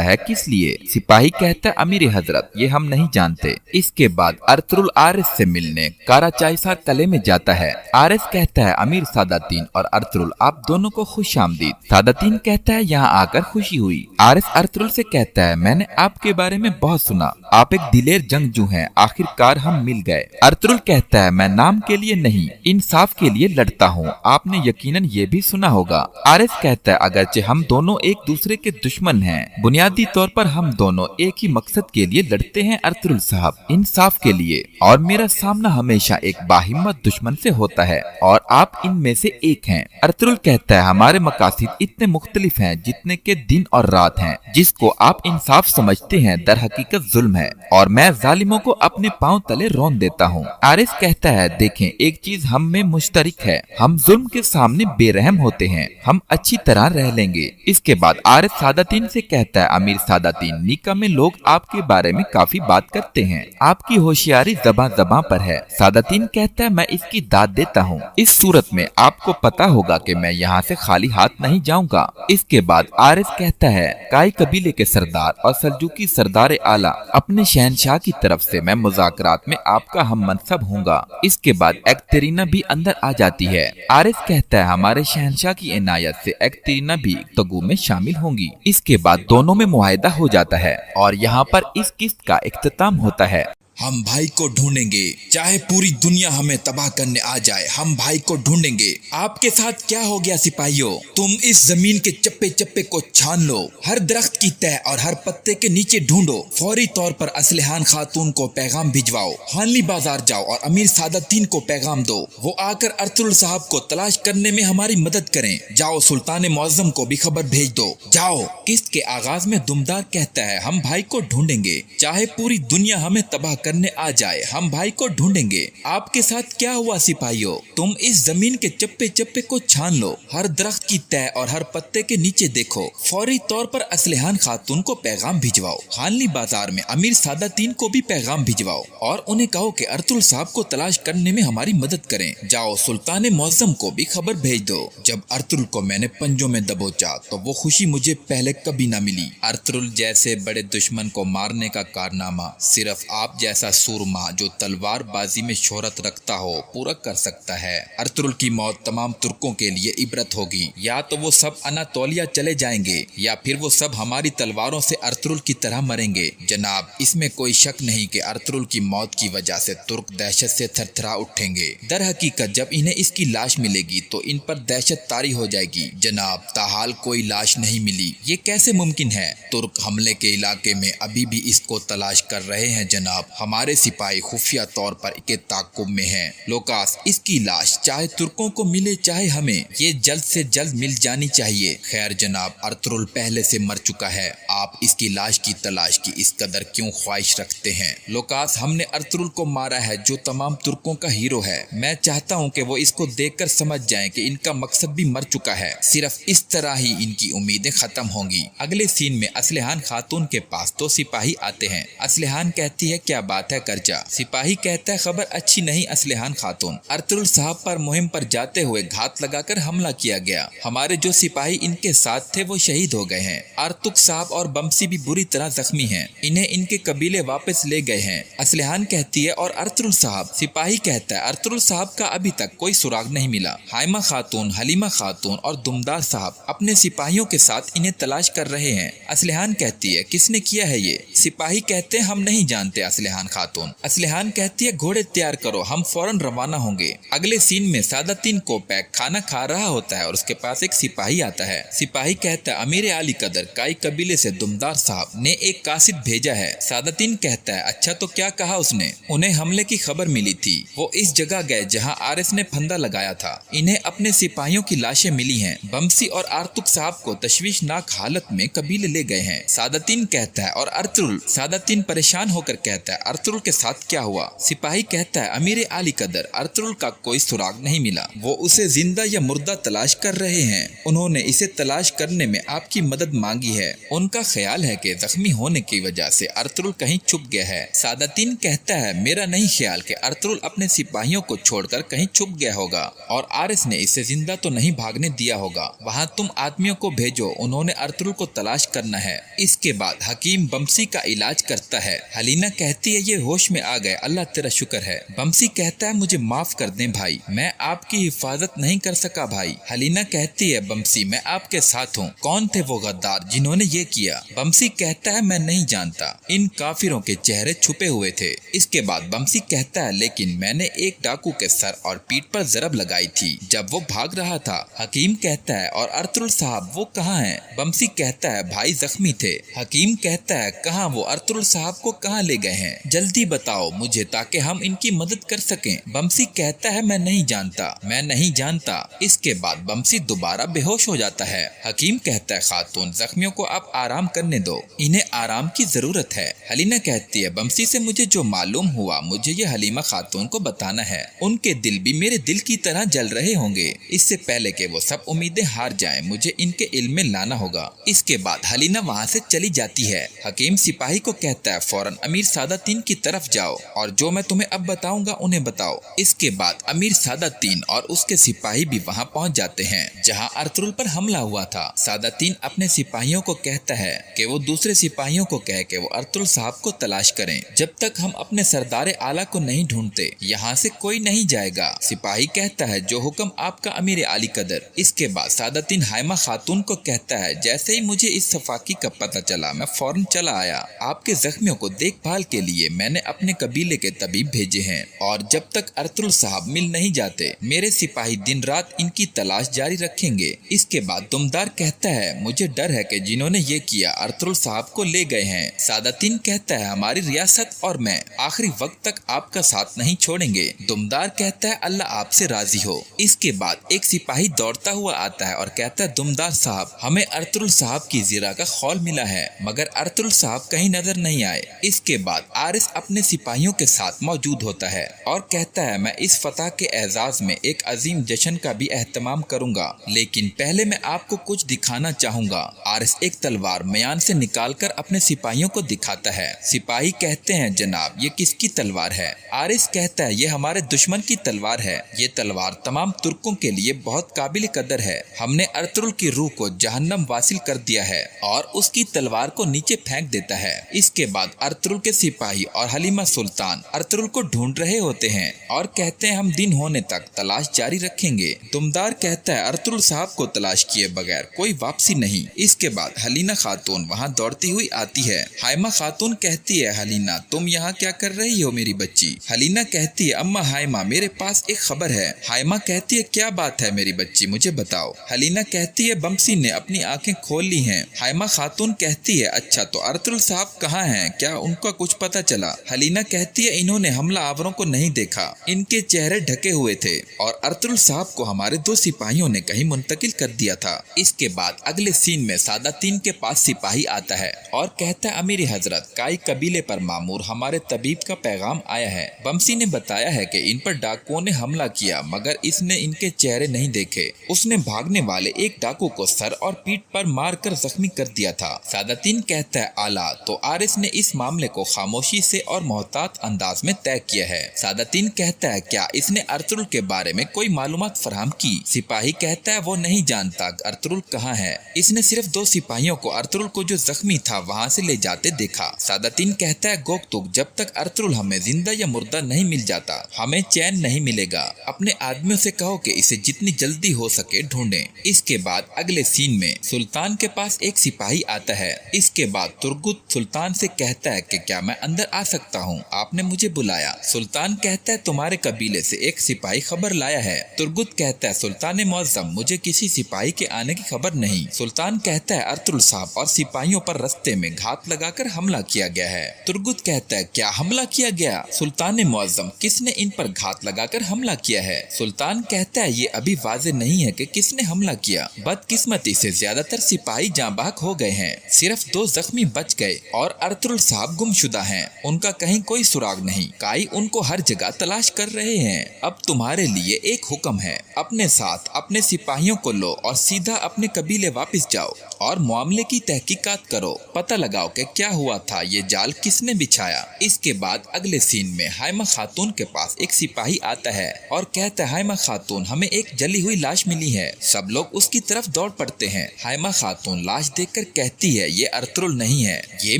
है, किस लिए? सिपाही कहता है, अमीर हजरत ये हम नहीं जानते। इसके बाद अर्तुल आरिस से मिलने काराचाइसार कले में जाता है। आरिस कहता है, अमीर सादातीन और अर्तुल आप दोनों को खुश आमदीद। सादातीन कहता है, यहाँ आकर खुशी हुई। आरिस अर्तुल से कहता है, मैंने आपके बारे में बहुत सुना, आप एक दिलेर जंगजू हैं, आखिरकार हम मिल गए। अर्तुल कहता है, मैं नाम के लिए नहीं इंसाफ के लिए लड़ता हूँ, आपने यकीनन ये भी सुना होगा। आरिस कहता है, अगरचे हम दोनों एक दूसरे के दुश्मन हैं, बुनियादी तौर पर हम दोनों एक ही मकसद के लिए लड़ते हैं अर्तुल साहब, इंसाफ के लिए, और मेरा सामना हमेशा एक बाहिम्मत दुश्मन से होता है और आप इनमें से एक हैं। अर्तुल कहता है, हमारे मकासद इतने मुख्तलिफ हैं जितने के दिन और रात हैं। जिसको आप इंसाफ समझते हैं दर हकीकत जुल्म है, और मैं जालिमों को अपने पांव तले रौंद देता हूँ। आरिस कहता है, देखें एक चीज हम में मुश्तरक है, हम जुल्म के सामने बेरहम होते हैं, हम अच्छी तरह रह लेंगे। इसके बाद आरिस सादातीन से कहता है, अमीर सादातीन, निका में लोग आपके बारे में काफी बात करते हैं, आपकी होशियारी ज़बां पर है। सादातीन कहता है, मैं इसकी दाद देता हूँ। इस सूरत में आपको पता होगा कि मैं यहाँ से खाली हाथ नहीं जाऊँगा। इसके बाद आरिस कहता है, काई कबीले के सरदार और सल्जूकी सरदार आला अपने शहनशाह की तरफ से मैं मुज़ाकरात में आपका हम मनसब हूँगा। इसके बाद एक्तरीना भी अंदर आ जाती है। आरिस कहता है, हमारे शहनशाह की इनायत से एक्तरीना भी तगु में शामिल होंगी। इसके बाद दोनों में मुआहिदा हो जाता है और यहाँ पर इस किस्त का इख्तिताम होता है। हम भाई को ढूंढेंगे, चाहे पूरी दुनिया हमें तबाह करने आ जाए, हम भाई को ढूंढेंगे। आपके साथ क्या हो गया सिपाहियों? तुम इस जमीन के चप्पे चप्पे को छान लो, हर दरख्त की तह और हर पत्ते के नीचे ढूंढो। फौरी तौर पर असलहान खातून को पैगाम भिजवाओ, हानली बाजार जाओ और अमीर सादातीन को पैगाम दो, वो आकर अर्तुल साहब को तलाश करने में हमारी मदद करें। जाओ सुल्तान मुअज्जम को भी खबर भेज दो, जाओ। किस्त के आगाज में दुमदार कहता है, हम भाई को ढूंढेंगे, चाहे पूरी दुनिया हमें तबाह करने आ जाए, हम भाई को ढूंढेंगे। आपके साथ क्या हुआ सिपाहियों? तुम इस जमीन के चप्पे चप्पे को छान लो, हर दरख्त की तह और हर पत्ते के नीचे देखो। फौरी तौर पर असलहान खातून को पैगाम भिजवाओ। खानली बाजार में अमीर सादातीन को भी पैगाम भिजवाओ और उन्हें कहो कि अर्तुल साहब को तलाश करने में हमारी मदद करें। जाओ सुल्तान मौज़म को भी खबर भेज दो। जब अर्तुल को मैंने पंजों में दबोचा तो वो खुशी मुझे पहले कभी ना मिली। अर्तुल जैसे बड़े दुश्मन को मारने का कारनामा सिर्फ आप जैसा सूरमा जो तलवार बाजी में शोहरत रखता हो पूरा कर सकता है। अर्तुल की मौत तमाम तुर्कों के लिए इबरत होगी। या तो वो सब अनातोलिया चले जाएंगे या फिर वो सब हमारी तलवारों से अर्तुल की तरह मरेंगे। जनाब, इसमें कोई शक नहीं कि अर्तुल की मौत की वजह से तुर्क दहशत से थरथरा उठेंगे। दर हकीकत जब इन्हें इसकी लाश मिलेगी तो इन पर दहशत तारी हो जाएगी। जनाब, ताहाल कोई लाश नहीं मिली। ये कैसे मुमकिन है? तुर्क हमले के इलाके में अभी भी इसको तलाश कर रहे हैं जनाब। हमारे सिपाही खुफिया तौर पर इसके ताक़ुब में हैं। लोकास, इसकी लाश चाहे तुर्कों को मिले चाहे हमें, ये जल्द से जल्द मिल जानी चाहिए। खैर जनाब, अर्तुल पहले से मर चुका है। आप इसकी लाश की तलाश की इस कदर क्यों ख्वाहिश रखते हैं? लोकास, हमने अर्तुल को मारा है जो तमाम तुर्कों का हीरो है। मैं चाहता हूँ कि वो इसको देखकर समझ जाएं कि इनका मकसद भी मर चुका है। सिर्फ इस तरह ही इनकी उम्मीदें खत्म होंगी। अगले सीन में असलहान खातून के पास तो सिपाही आते हैं। असलहान कहती है, क्या बात है करजा? सिपाही कहता है, खबर अच्छी नहीं असलहान खातून। अर्तुल साहब पर मुहिम पर जाते हुए घात लगाकर हमला किया गया। हमारे जो सिपाही इनके साथ थे वो शहीद हो गए हैं। आर्तुक साहब और बमसी भी बुरी तरह जख्मी हैं। इन्हें इनके कबीले वापस ले गए हैं। असलहान कहती है, और अर्तुल साहब? सिपाही कहता है, अर्तुल साहब का अभी तक कोई सुराग नहीं मिला। हाइमा खातून, हलीमा खातून और दुमदार साहब अपने सिपाहियों के साथ इन्हें तलाश कर रहे हैं। असलहान कहती है, किसने किया है ये? सिपाही कहते हैं, हम नहीं जानते असलहान खातून। असलहान कहती है, घोड़े तैयार करो, हम फौरन रवाना होंगे। अगले सीन में सादातीन कोपैक खाना खा रहा होता है और उसके पास एक सिपाही आता है। सिपाही कहता है, अमीर आली कदर काई कबीले से दुमदार साहब ने एक कासिद भेजा है। सादातीन कहता है, अच्छा तो क्या कहा उसने? उन्हें हमले की खबर मिली थी। वो इस जगह गए जहां आरिस ने फंदा लगाया था। इन्हें अपने सिपाहियों की लाशें मिली हैं। बमसी और आर्तुक साहब को तशवीशनाक हालत में कबीले ले गए हैं। सादातीन कहता है, और अर्तुल? सादातीन परेशान होकर कहता है, अर्तुल के साथ क्या हुआ? सिपाही कहता है, अमीर आली कदर अर्तुल का कोई सुराग नहीं मिला। वो उसे जिंदा या मुर्दा तलाश कर रहे हैं। उन्होंने इसे तलाश करने में आपकी मदद मांगी है। उनका ख्याल है कि जख्मी होने की वजह से अर्तुल कहीं छुप गया है। सादातीन कहता है, मेरा नहीं ख्याल कि अर्तुल अपने सिपाहियों को छोड़कर कहीं छुप गया होगा और आरिस ने इसे जिंदा तो नहीं भागने दिया होगा। वहाँ तुम आदमियों को भेजो, उन्होंने अर्तुल को तलाश करना है। इसके बाद हकीम बमसी का इलाज करता है। हलीना कहती है, ये होश में आ गए, अल्लाह तेरा शुक्र है। बमसी कहता है, मुझे माफ कर दें भाई, मैं आपकी हिफाजत नहीं कर सका भाई। हलीना कहती है, बमसी मैं आपके साथ हूँ। कौन थे वो गद्दार जिन्होंने ये किया? बमसी कहता है, मैं नहीं जानता, इन काफिरों के चेहरे छुपे हुए थे। इसके बाद बमसी कहता है, लेकिन मैंने एक डाकू के सर और पीठ पर जरब लगाई थी जब वो भाग रहा था। हकीम कहता है, और अर्तुल साहब वो कहाँ हैं? बमसी कहता है, भाई जख्मी थे। हकीम कहता है, कहाँ वो? अर्तुल साहब को कहाँ ले गए हैं? जल्दी बताओ मुझे ताकि हम इनकी मदद कर सकें। बमसी कहता है, मैं नहीं जानता, मैं नहीं जानता। इसके बाद बमसी दोबारा बेहोश हो जाता है। हकीम कहता है, खातून जख्मियों को आप आराम करने दो, इन्हें आराम की जरूरत है। हलीना कहती है, बमसी से मुझे जो मालूम हुआ मुझे ये हलीमा खातून को बताना है। उनके दिल भी मेरे दिल की तरह जल रहे होंगे। इससे पहले कि वो सब उम्मीदें हार जाएं, मुझे इनके इल्म में लाना होगा। इसके बाद हलीना वहाँ से चली जाती है। हकीम सिपाही को कहता है, फौरन अमीर सादातीन की तरफ जाओ और जो मैं तुम्हें अब बताऊंगा उन्हें बताओ। इसके बाद अमीर सादातीन और उसके सिपाही भी वहाँ पहुँच जाते हैं जहाँ अर्तुल पर हमला हुआ था। सादातीन अपने सिपाहियों को कहता है कि वो दूसरे सिपाहियों को कह के वो अर्तुल साहब को तलाश करें। जब तक हम अपने सरदार आला को नहीं ढूंढते यहाँ से कोई नहीं जाएगा। सिपाही कहता है, जो हुक्म आपका अमीर आली कदर। इसके बाद सादातीन हाइमा खातून को कहता है, जैसे ही मुझे इस सफाकी का पता चला मैं फौरन चला आया। आपके जख्मियों को देखभाल के लिए मैंने अपने कबीले के तबीब भेजे हैं और जब तक अर्तुल साहब मिल नहीं जाते मेरे सिपाही दिन रात इनकी तलाश जारी रखेंगे। इसके बाद दुमदार कहता है, मुझे डर है कि जिन्होंने ये किया अर्तुल साहब को ले गए हैं। सादातीन कहता है, हमारी रियासत और मैं आखिरी वक्त तक आपका साथ नहीं छोड़ेंगे। दुमदार कहता है, अल्लाह आपसे राजी हो। इसके बाद एक सिपाही दौड़ता हुआ आता है और कहता है, दुमदार साहब हमें अर्तुल साहब की जीरा का खौल मिला है मगर अर्तुल साहब कहीं नजर नहीं आए। इसके बाद आरिस अपने सिपाहियों के साथ मौजूद होता है और कहता है मैं इस फतह के एजाज में एक अजीम जश्न का भी एहतमाम करूंगा, लेकिन पहले मैं आपको कुछ दिखाना चाहूंगा। आरिस एक तलवार मयान से निकालकर अपने सिपाहियों को दिखाता है। सिपाही कहते हैं जनाब ये किसकी तलवार है? आरिस कहता है ये हमारे दुश्मन की तलवार है। ये तलवार तमाम तुर्कों के लिए बहुत काबिल कदर है। हमने अर्तुगरुल की रूह को जहन्नम वासिल कर दिया है और उसकी तलवार को नीचे फेंक देता है। इसके बाद अर्तुगरुल के सिपाही और हलीमा सुल्तान अर्तुगरुल को ढूंढ रहे होते हैं और कहते हैं हम दिन होने तक तलाश जारी रखेंगे। दुमदार कहता है अर्तुगरुल साहब को तलाश किए बगैर कोई वापसी नहीं। इसके बाद हलीना खातून वहाँ दौड़ती हुई आती है। हाइमा खातून कहती है हलीना तुम यहाँ क्या कर रही हो मेरी बच्ची? हलीना कहती है अम्मा हाइमा मेरे पास एक खबर है। हाइमा कहती है क्या बात है मेरी बच्ची मुझे बताओ। हलीना कहती है बमसी ने अपनी आंखें खोल ली हैं। हाइमा खातून कहती है अच्छा तो अर्तुगरुल साहब कहाँ हैं, क्या उनका कुछ पता चला? हलीना कहती है इन्होंने हमला आवरों को नहीं देखा, इनके चेहरे ढके हुए थे और अर्तुगरुल साहब को हमारे 2 सिपाहियों ने कहीं मुंतकिल कर दिया था। इसके बाद अगले सीन में सादातीन के पास सिपाही आता है और कहता है अमीर हजरत काई कबीले पर मामूर हमारे तबीब का पैगाम आया है। बमसी ने बताया है कि इन पर डाकुओं ने हमला किया मगर इसने इनके चेहरे नहीं देखे। उसने भागने वाले एक डाकू को सर और पीठ पर मारकर जख्मी कर दिया था। सादातीन कहता है आला तो आरिस ने इस मामले को खामोशी से और मोहतात अंदाज में तय किया है। सादातीन कहता है क्या इसने अर्तुगरुल के बारे में कोई मालूमात फराहम की? सिपाही कहता है वो नहीं जानता अर्तुगरुल कहाँ है, इसने सिर्फ 2 सिपाहियों को अर्तुगरुल को जो जख्मी था वहाँ से ले जाते देखा। सादातीन कहता है गोकतुक जब तक अर्तुगरुल हमें जिंदा या मुर्दा नहीं मिल जाता हमें चैन नहीं मिलेगा। अपने आदमियों से कहो कि इसे जितनी जल्दी हो सके ढूंढें। इसके बाद अगले सीन में सुल्तान के पास एक सिपाही आता है। इसके बाद तुर्गुत सुल्तान से कहता है कि क्या मैं अंदर आ सकता हूँ, आपने मुझे बुलाया? सुल्तान कहता है तुम्हारे कबीले से एक सिपाही खबर लाया है। तुर्गुत कहता है सुल्तान मुअज्जम मुझे किसी सिपाही के आने की खबर नहीं। सुल्तान कहता है अर्तुगरुल साहब और सिपाहियों पर रास्ते में घात लगाकर हमला किया गया है। तुर्गुत कहता है क्या हमला किया गया? सुल्तान मुअज्जम किसने इन पर घात लगाकर हमला किया है? सुल्तान कहता है ये अभी वाज़ेह नहीं है कि किसने हमला किया। बदकिस्मती से ज्यादातर सिपाही जाँ बहक हो गए हैं, सिर्फ 2 जख्मी बच गए और अर्तुगरुल साहब गुमशुदा हैं, उनका कहीं कोई सुराग नहीं। काई उनको हर जगह तलाश कर रहे हैं। अब तुम्हारे लिए एक हुक्म है, अपने साथ अपने सिपाहियों को लो और सीधा अपने कबीले वापस जाओ और मामले की तहकीकात करो, पता लगाओ कि क्या हुआ था, ये जाल किसने बिछाया। इसके बाद अगले सीन में हाइमा खातून के पास एक सिपाही आता है और कहता है हाइमा खातून हमें एक जली हुई लाश मिली है। सब लोग उसकी तरफ दौड़ पड़ते हैं। हाइमा खातून लाश देखकर कहती है ये अर्तुगरुल नहीं है, ये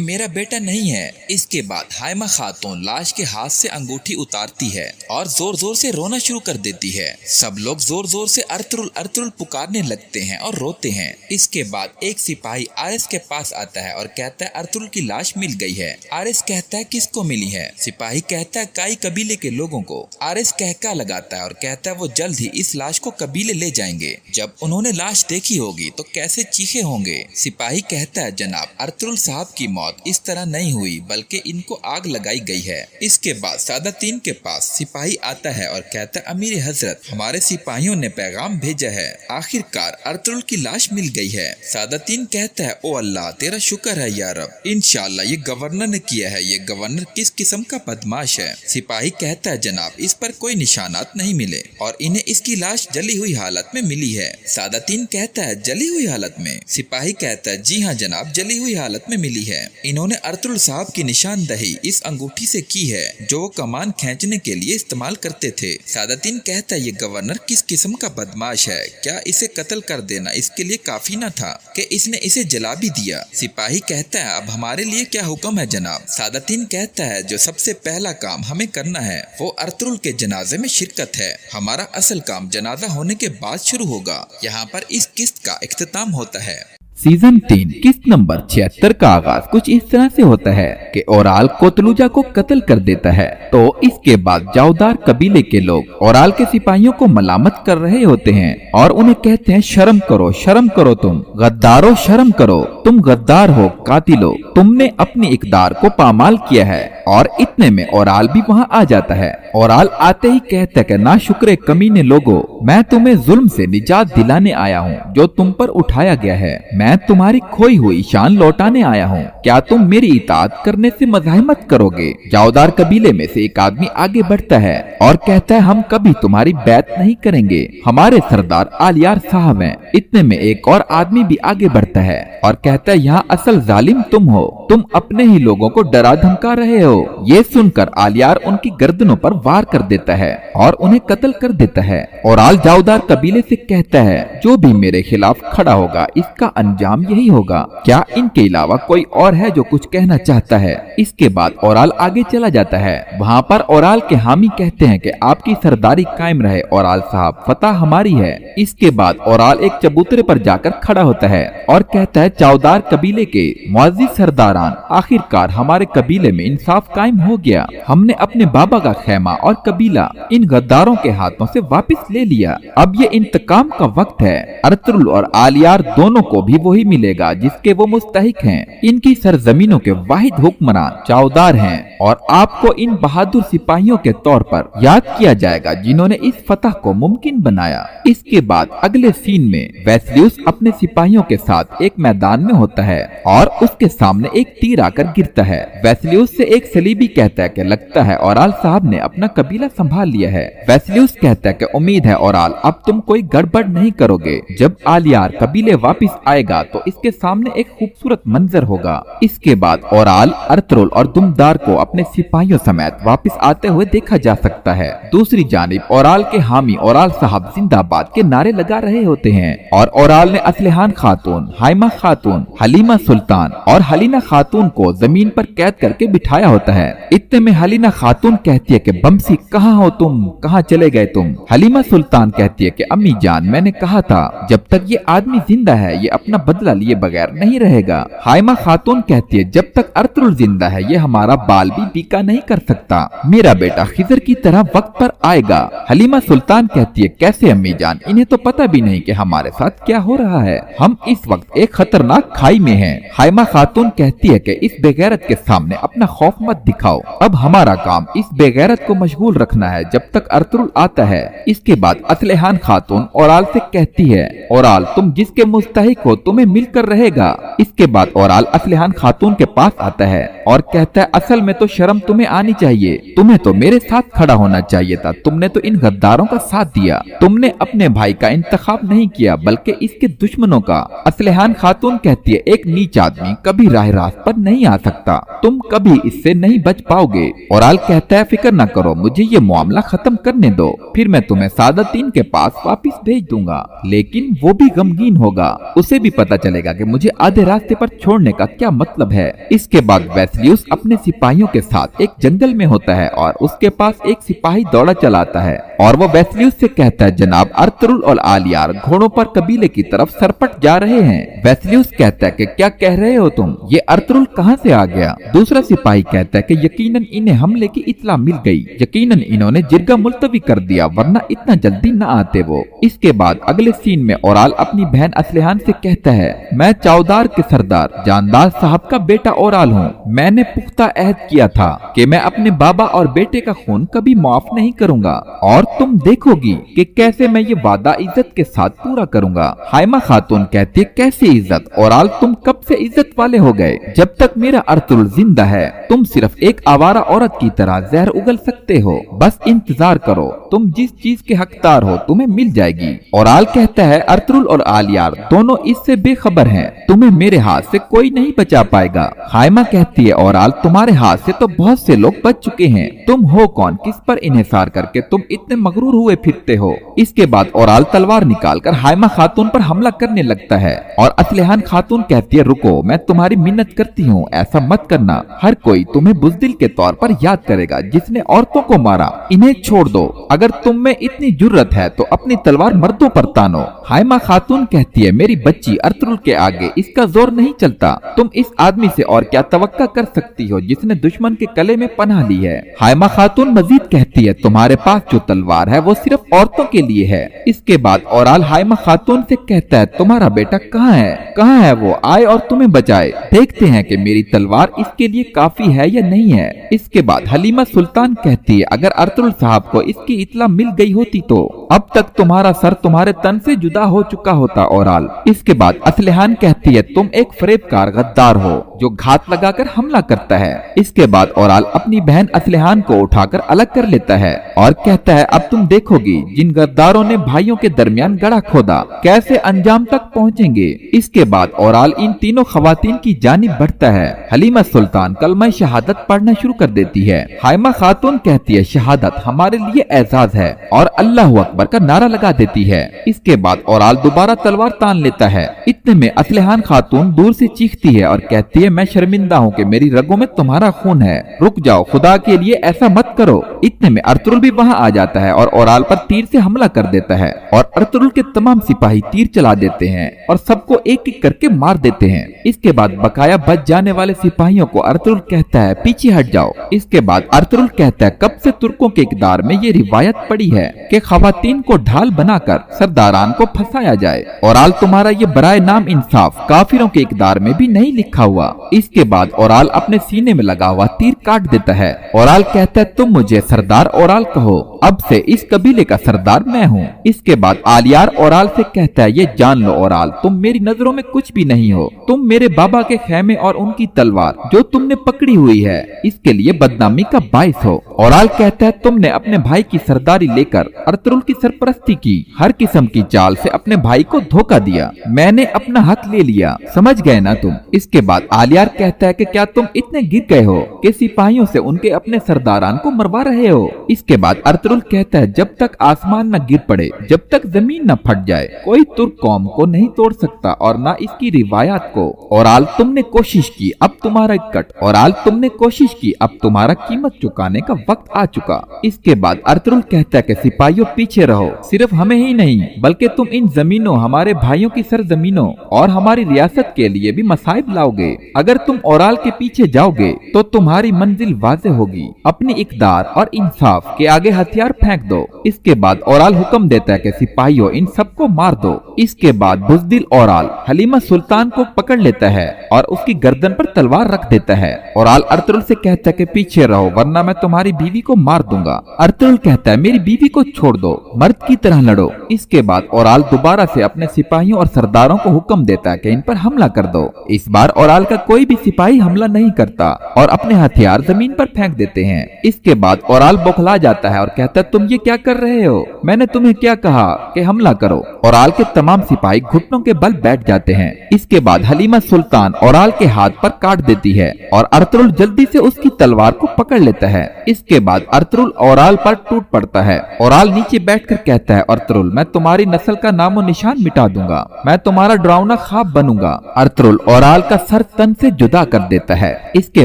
मेरा बेटा नहीं है। इसके बाद हाइमा खातून लाश के हाथ से अंगूठी उतारती है और जोर जोर से रोना शुरू कर देती है। सब लोग जोर जोर से अर्तुगरुल अर्तुगरुल पुकारने लगते हैं और रोते हैं। इसके बाद एक सिपाही आरिस के पास आता है और कहता है अर्तुगरुल की लाश मिल गई है। आरिस कहता है किसको मिली है? सिपाही कहता है काई कबीले के लोगों को। आरिस कहका लगाता है और कहता है वो जल्द ही इस लाश को कबीले ले जाएंगे, जब उन्होंने लाश देखी होगी तो कैसे चीखे होंगे। सिपाही कहता है जनाब अर्तुगरुल साहब की मौत इस तरह नहीं हुई बल्कि इनको आग लगाई गई है। इसके बाद सादातीन के पास सिपाही आता है और कहता है अमीर हजरत हमारे सिपाहियों ने पैगाम भेजा है, आखिरकार अर्तुगरुल की लाश मिल गई है। सादातीन कहता है ओ अल्लाह तेरा शुक्र है या रब, इंशाअल्लाह ये गवर्नर ने किया है। ये गवर्नर किस किस्म का बदमाश है? सिपाही कहता है जनाब इस पर कोई निशानात नहीं मिले और इन्हें इसकी लाश जली हुई हालत में मिली है। सादातीन कहता है जली हुई हालत में? सिपाही कहता है जी हाँ जनाब जली हुई हालत में मिली है। इन्होंने अर्तुगरुल साहब की निशानदही इस अंगूठी से की है जो वो कमान खींचने के लिए इस्तेमाल करते थे। सादातीन कहता है ये गवर्नर किस किस्म का बदमाश है, क्या इसे कत्ल कर देना इसके लिए काफी न था कि इसने इसे जला भी दिया। सिपाही कहता है अब हमारे लिए क्या हुक्म है जनाब? सादातीन कहता है जो सबसे पहला काम हमें करना है वो अर्तुगरुल के जनाजे में शिरकत है। हमारा असल काम जनाजा होने के बाद शुरू होगा। यहाँ पर इस किस्त का इख्तिताम होता है। सीजन 3 किस्त नंबर 76 का आगाज कुछ इस तरह से होता है कि ओराल कोतलुजा को कत्ल कर देता है। तो इसके बाद जाउदार कबीले के लोग ओराल के सिपाहियों को मलामत कर रहे होते हैं और उन्हें कहते हैं शर्म करो तुम गद्दारो, शर्म करो, तुम गद्दार हो, कातिलो, तुमने अपनी इकदार को पामाल किया है। और इतने में ओराल भी वहाँ आ जाता है। ओराल आते ही कहता है कि ना शुक्रे कमीने लोगो, मैं तुम्हें जुल्म से निजात दिलाने आया हूँ जो तुम पर उठाया गया है। मैं मैं तुम्हारी खोई हुई शान लौटाने आया हूँ, क्या तुम मेरी इताअत करने से मज़ाहिमत करोगे? जाओदार कबीले में से एक आदमी आगे बढ़ता है और कहता है हम कभी तुम्हारी बैत नहीं करेंगे, हमारे सरदार आलियार साहब हैं। इतने में एक और आदमी भी आगे बढ़ता है और कहता है यहाँ असल जालिम तुम हो, तुम अपने ही लोगों को डरा धमका रहे हो। ये सुनकर आलियार उनकी गर्दनों पर वार कर देता है और उन्हें कत्ल कर देता है। ओराल जाओदार कबीले से कहता है जो भी मेरे खिलाफ खड़ा होगा इसका अंजाम यही होगा। क्या इनके अलावा कोई और है जो कुछ कहना चाहता है? इसके बाद ओराल आगे चला जाता है। वहाँ पर ओराल के हामी कहते हैं कि आपकी सरदारी कायम रहे ओराल साहब, फतह हमारी है। इसके बाद ओराल एक चबूतरे पर जाकर खड़ा होता है और कहता है चावदार कबीले के मुअज़्ज़िज़ सरदारान, आखिरकार हमारे कबीले में इंसाफ कायम हो गया। हमने अपने बाबा का खैमा और कबीला इन गद्दारों के हाथों से वापस ले लिया। अब ये इंतकाम का वक्त है। अर्तुगरुल और आलियार दोनों को भी वही मिलेगा जिसके वो मुस्तहिक हैं। इनकी सरजमीनों के वाहिद हुक्मरान चावदार हैं और आपको इन बहादुर सिपाहियों के तौर पर याद किया जाएगा जिन्होंने इस फतह को मुमकिन बनाया। इसके बाद अगले सीन में वेस्लियस अपने सिपाहियों के साथ एक मैदान में होता है और उसके सामने एक तीर आकर गिरता है। वेस्लियस से एक सलीबी कहता है कि लगता है ओराल साहब ने अपना कबीला संभाल लिया है। वेस्लियस कहता है कि उम्मीद है ओराल अब तुम कोई गड़बड़ नहीं करोगे। जब आलियार कबीले वापस आएगा तो इसके सामने एक खूबसूरत मंजर होगा। इसके बाद ओराल, अर्तुगरुल और दुमदार को अपने सिपाहियों समेत वापस आते हुए देखा जा सकता है। दूसरी जानिब ओराल के हामी ओराल साहब जिंदाबाद के नारे लगा रहे होते हैं और ओराल ने असलहान खातून, हाइमा खातून, हलीमा सुल्तान और हलीना खातून को जमीन पर कैद करके बिठाया होता है। इतने में हलीना खातून कहती है कि बमसी कहाँ हो तुम, कहाँ चले गए तुम? हलीमा सुल्तान कहती है कि अम्मी जान मैंने कहा था जब तक ये आदमी जिंदा है ये अपना बदला लिए बगैर नहीं रहेगा। हाइमा खातून कहती है जब तक अर्तुगरुल जिंदा है ये हमारा बाल भी पीका नहीं कर सकता, मेरा बेटा खिजर की तरह वक्त पर आएगा। हलीमा सुल्तान कहती है कैसे अम्मी जान, इन्हें तो पता भी नहीं कि हमारे साथ क्या हो रहा है, हम इस वक्त एक खतरनाक खाई में हैं। हाइमा खातून कहती है कि इस बेगैरत के सामने अपना खौफ मत दिखाओ, अब हमारा काम इस बेगैरत को मशगूल रखना है जब तक अर्तुगरुल आता है। इसके बाद असलहान खातून ओराल से कहती है ओराल तुम जिसके मुस्तहिक हो तुम्हें मिलकर रहेगा। इसके बाद ओराल असलहान खातून के पास आता है और कहता है असल में तो शर्म तुम्हें आनी चाहिए, तुम्हें तो मेरे साथ खड़ा होना चाहिए था, तुमने तो इन गद्दारों का साथ दिया, तुमने अपने भाई का इंतखाब नहीं किया बल्कि इसके दुश्मनों का। असलहान खातून कहती है एक नीच आदमी कभी राह रास्त पर नहीं आ सकता, तुम कभी इससे नहीं बच पाओगे। ओराल कहता है फिक्र न करो, मुझे ये मामला खत्म करने दो, फिर मैं तुम्हें सादतीन के पास वापस भेज दूंगा। लेकिन वो भी गमगीन होगा, उसे भी पता चलेगा कि मुझे आधे रास्ते पर छोड़ने का क्या मतलब है। इसके बाद वेस्लियस अपने सिपाहियों के साथ एक जंगल में होता है और उसके पास एक सिपाही दौड़ा चलाता है और वो वेस्लियस से कहता है जनाब अर्तुगरुल और आलियार घोड़ों पर कबीले की तरफ सरपट जा रहे हैं। वेस्लियस कहता है कि क्या कह रहे हो तुम, ये अर्तुगरुल कहाँ से आ गया? दूसरा सिपाही कहता है कि यकीनन इन्हें हमले की इत्तला मिल गई, यकीनन इन्होंने जिरगा मुलतवी कर दिया वरना इतना जल्दी न आते वो। इसके बाद अगले सीन में ओराल अपनी बहन असलहान से कहता है मैं चावदार के सरदार जानदार साहब का बेटा ओराल हूँ, मैंने पुख्ता अहद किया था कि मैं अपने बाबा और बेटे का खून कभी माफ नहीं करूँगा और तुम देखोगी कि कैसे मैं ये वादा इज्जत के साथ पूरा करूँगा। हाइमा खातून कहती है कैसे इज्जत ओराल, तुम कब से इज्जत वाले हो गए? जब तक मेरा अर्तुगरुल जिंदा है तुम सिर्फ एक आवारा औरत की तरह जहर उगल सकते हो, बस इंतजार करो, तुम जिस चीज के हकदार हो तुम्हें मिल जाएगी। ओराल कहता है अर्तुगरुल और आलियार दोनों इससे बेखबर हैं, तुम्हें मेरे हाथ से कोई नहीं बचा पाएगा। हाइमा कहती है ओराल तुम्हारे हाथ से तो बहुत से लोग बच चुके हैं, तुम हो कौन, किस पर इन्हिसार करके तुम इतने मगरूर हुए फिरते हो? इसके बाद ओराल तलवार निकालकर हाइमा खातून पर हमला करने लगता है और असलहान खातून कहती है रुको, मैं तुम्हारी मिन्नत करती हूँ, ऐसा मत करना, हर कोई तुम्हें बुज़दिल के तौर पर याद करेगा जिसने औरतों को मारा, इन्हें छोड़ दो, अगर तुम में इतनी जुर्रत है तो अपनी तलवार मर्दों पर तानो। हाइमा खातून कहती है मेरी बच्ची अर्तुगरुल के आगे इसका जोर नहीं चलता, तुम इस आदमी से और क्या तवक्का कर सकती हो जिसने दुश्मन के गले में पनाह ली है। हाइमा खातून मजीद कहती है तुम्हारे पास जो तलवार है वो सिर्फ औरतों के लिए है। इसके बाद ओराल हाइमा खातून से कहता है तुम्हारा बेटा कहाँ है, कहाँ है वो, आए और तुम्हें बचाए, देखते हैं कि मेरी तलवार इसके लिए काफी है या नहीं है। इसके बाद हलीमा सुल्तान कहती है अगर अर्तुगरुल साहब को इसकी इत्तला मिल गई होती तो अब तक तुम्हारा सर तुम्हारे तन से जुदा हो चुका होता ओराल। इसके बाद असलिहान कहती है तुम एक फरेबकार गद्दार हो जो घात लगाकर हमला करता है। इसके बाद ओराल अपनी बहन असलिहान को उठाकर अलग कर लेता है और कहता है अब तुम देखोगी जिन गद्दारों ने भाइयों के दरमियान गड़ा खोदा कैसे अंजाम तक पहुँचेंगे। इसके बाद ओराल इन तीनों खवातीन की जानिब बढ़ता है। हलीमा सुल्तान कलमा शहादत पढ़ना शुरू कर देती है। हाइमा खातून कहती है शहादत हमारे लिए एजाज है और अल्लाह अकबर का नारा लगा देती है। इसके बाद ओराल दोबारा तलवार तान लेता है। इतने में असलिहान खातून दूर से चीखती है और कहती है मैं शर्मिंदा हूँ कि मेरी रगों में तुम्हारा खून है, रुक जाओ, खुदा के लिए ऐसा मत करो। इतने में अर्तुरुल भी वहाँ आ जाता है और ओराल पर तीर से हमला कर देता है और अर्तुरुल के तमाम सिपाही तीर चला देते हैं और सबको एक एक करके मार देते हैं। इसके बाद बकाया बच जाने वाले सिपाहियों को अर्तुरुल कहता है पीछे हट जाओ। इसके बाद अर्तुरुल कहता है कब से तुर्कों के इक़दार में ये रिवायत पड़ी है कि खवातीन को ढाल बनाकर सरदारान को फंसाया जाए। ओराल तुम्हारा ये बराए नाम इंसाफ काफिरों के इक़दार में भी नहीं लिखा हुआ। इसके बाद ओराल अपने सीने में लगा हुआ तीर काट देता है। ओराल कहता है तुम मुझे सरदार ओराल कहो, अब से इस कबीले का सरदार मैं हूँ। इसके बाद आलियार ओराल से कहता है ये जान लो ओराल तुम मेरी नजरों में कुछ भी नहीं हो, तुम मेरे बाबा के खेमे और उनकी तलवार जो तुमने पकड़ी हुई है इसके लिए बदनामी का बाइस हो। ओराल कहता है तुमने अपने भाई की सरदारी लेकर अर्तुरुल की सरपरस्ती की, हर किस्म की चाल से अपने भाई को धोखा दिया, मैंने अपना हक ले लिया, समझ गए ना तुम। इसके बाद आलियार कहता है कि क्या तुम इतने गिर गए हो कि सिपाहियों से उनके अपने सरदारान को मरवा रहे हो। इसके बाद अर्तुरुल कहता है जब तक आसमान न गिर पड़े, जब तक जमीन न फट जाए, कोई तुर्क कौम को नहीं तोड़ सकता और न इसकी रिवायात को। ओराल तुमने कोशिश की, अब तुम्हारा कट। ओराल तुमने कोशिश की, अब तुम्हारा कीमत चुकाने का वक्त आ चुका। इसके बाद अर्तुरुल कहता है कि सिपाहियों पीछे रहो, सिर्फ हमें ही नहीं बल्कि तुम इन जमीनों, हमारे भाइयों की सरजमीनों और हमारी रियासत के लिए भी मसाइब लाओगे। अगर तुम ओराल के पीछे जाओगे तो तुम्हारी मंजिल वाज़ेह होगी। अपनी इक़दार और इंसाफ के आगे हथियार फेंक दो। इसके बाद ओराल हुक्म देता है कि सिपाहियों इन सबको मार दो। इसके बाद बुज़दिल ओराल हलीमा सुल्तान को पकड़ लेता है और उसकी गर्दन पर तलवार रख देता है। ओराल अर्तुरुल से कहता है कि पीछे रहो वरना मैं तुम्हारी बीवी को मार दूंगा। अर्तुरुल कहता है मेरी बीवी को छोड़ दो, मर्द की तरह लड़ो। इसके बाद ओराल दोबारा से अपने सिपाहियों और सरदारों को हुक्म देता है कि इन पर हमला कर दो। इस बार ओराल का कोई भी सिपाही हमला नहीं करता और अपने हथियार जमीन पर फेंक देते हैं। इसके बाद ओराल बौखला जाता है और कहता है तुम ये क्या कर रहे हो, मैंने तुम्हें क्या कहा कि हमला करो। ओराल के तमाम सिपाही घुटनों के बल बैठ जाते हैं। इसके बाद हलीमा सुल्तान ओराल के हाथ पर काट देती है और अर्तुरुल जल्दी से उसकी तलवार को पकड़ लेता है। इसके बाद अर्तुरुल ओराल पर टूट पड़ता है। ओराल नीचे बैठकर कहता है अर्तुरुल मैं तुम्हारी नस्ल का नामो निशान मिटा दूंगा, मैं तुम्हारा डरावना ख्वाब बनूंगा। अर्तुरुल ओराल का सर तन से जुदा कर देता है। इसके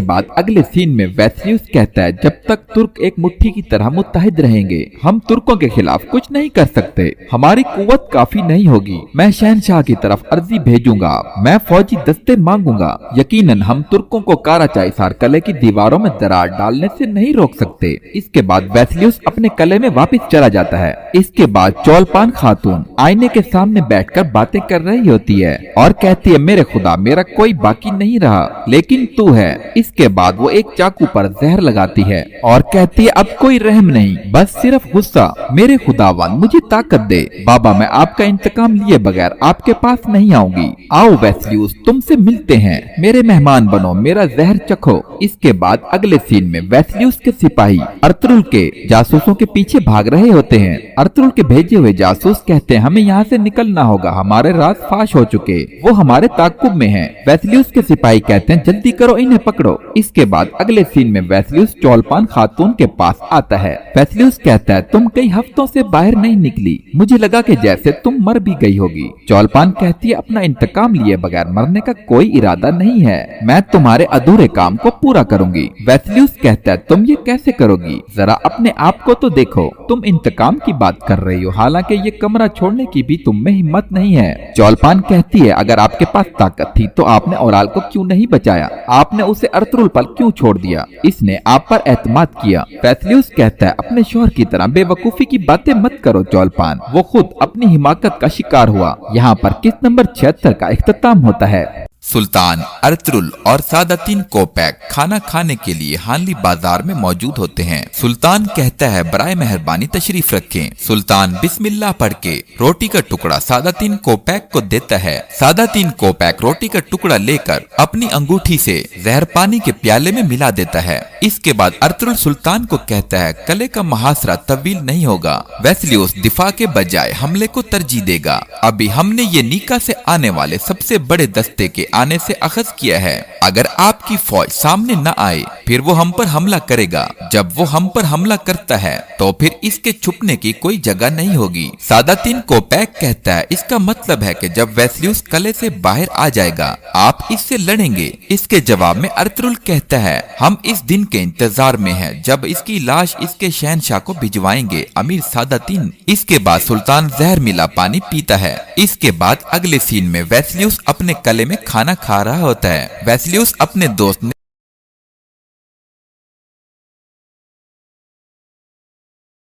बाद अगले सीन में वेस्लियुस कहता है जब तक तुर्क एक मुट्ठी की तरह मुत्तहिद रहेंगे हम तुर्कों के खिलाफ कुछ नहीं कर सकते, हमारी कुव्वत काफी नहीं होगी। मैं शहनशाह की तरफ अर्जी भेजूंगा, मैं फौजी दस्ते मांगूंगा, यकीनन हम तुर्कों को काराचाइसार कले की दीवारों में दरार डालने से नहीं रोक सकते। इसके बाद वेस्लियुस अपने कले में वापस चला जाता है। इसके बाद चौलपान खातून आईने के सामने बैठकर बातें कर रही होती है और कहती है मेरे खुदा मेरा कोई बाकी नहीं रहा लेकिन तू है। इसके बाद वो एक चाकू पर जहर लगाती है और कहती है अब कोई रहम नहीं, बस सिर्फ गुस्सा। मेरे खुदावन मुझे ताकत दे, बाबा मैं आपका इंतकाम लिए बगैर आपके पास नहीं आऊंगी। आओ वेस्लियुस तुमसे मिलते हैं, मेरे मेहमान बनो, मेरा जहर चखो। इसके बाद अगले सीन में वेस्लियुस के सिपाही अर्तुरुल के जासूसों के पीछे भाग रहे होते हैं। अर्तुरुल के भेजे हुए जासूस कहते हैं हमें यहाँ से निकलना होगा, हमारे राज फाश हो चुके, वो हमारे ताकुब में हैं। वेस्लियुस के सिपाही कहते हैं जल्दी करो इन्हें पकड़ो। इसके बाद अगले सीन में वेस्लियुस चौलपान खातून के पास आता है। वेस्लियुस कहता है तुम कई हफ्तों से बाहर नहीं निकली, मुझे लगा कि जैसे तुम मर भी गई होगी। चौलपान कहती है अपना इंतकाम लिए बगैर मरने का कोई इरादा नहीं है, मैं तुम्हारे अधूरे काम को पूरा करूंगी। वेस्लियुस कहता है तुम ये कैसे करोगी, जरा अपने आप को तो देखो, तुम इंतकाम की बात कर रही हो हालांकि ये कमरा छोड़ने की भी तुम में हिम्मत नहीं है। चौलपान कहती है अगर आपके पास ताकत थी तो आपने ओराल को क्यों नहीं बचाया, आपने उसे अर्तुरुल पर क्यों छोड़ दिया, इसने आप पर एतमाद किया। वेस्लियुस कहता है अपने शौहर की तरह बेवकूफी की बातें मत करो चौलपान, वो खुद अपनी हिमाकत का शिकार हुआ। यहाँ पर किस नंबर 76 का इख्तिताम होता है। सुल्तान अर्तुरुल और सादातीन कोपैक खाना खाने के लिए हानली बाजार में मौजूद होते हैं। सुल्तान कहता है बराए मेहरबानी तशरीफ रखें। सुल्तान बिस्मिल्लाह पढ़ के रोटी का टुकड़ा सादातीन कोपैक को देता है। सादातीन कोपैक रोटी का टुकड़ा लेकर अपनी अंगूठी से जहर पानी के प्याले में मिला देता है। इसके बाद अर्तुरुल सुल्तान को कहता है कले का मुहासरा तवील नहीं होगा। वेस्लियोस दिफा के बजाय हमले को तरजीह देगा। अभी हमने ये नीका से आने वाले सबसे बड़े दस्ते के आने से अखज़ किया है। अगर आपकी फौज सामने न आए फिर वो हम पर हमला करेगा। जब वो हम पर हमला करता है तो फिर इसके छुपने की कोई जगह नहीं होगी। सादातीन कोपैक कहता है इसका मतलब है कि जब वेस्लियोस कले से बाहर आ जाएगा आप इससे लड़ेंगे। इसके जवाब में अर्तुरुल कहता है हम इस दिन के इंतजार में हैं जब इसकी लाश इसके शहनशाह को भिजवाएंगे अमीर सादातीन। इसके बाद सुल्तान जहर मिला पानी पीता है। इसके बाद अगले सीन में वेस्लियोस अपने कले में खाना खा रहा होता है। वेस्लियोस अपने दोस्त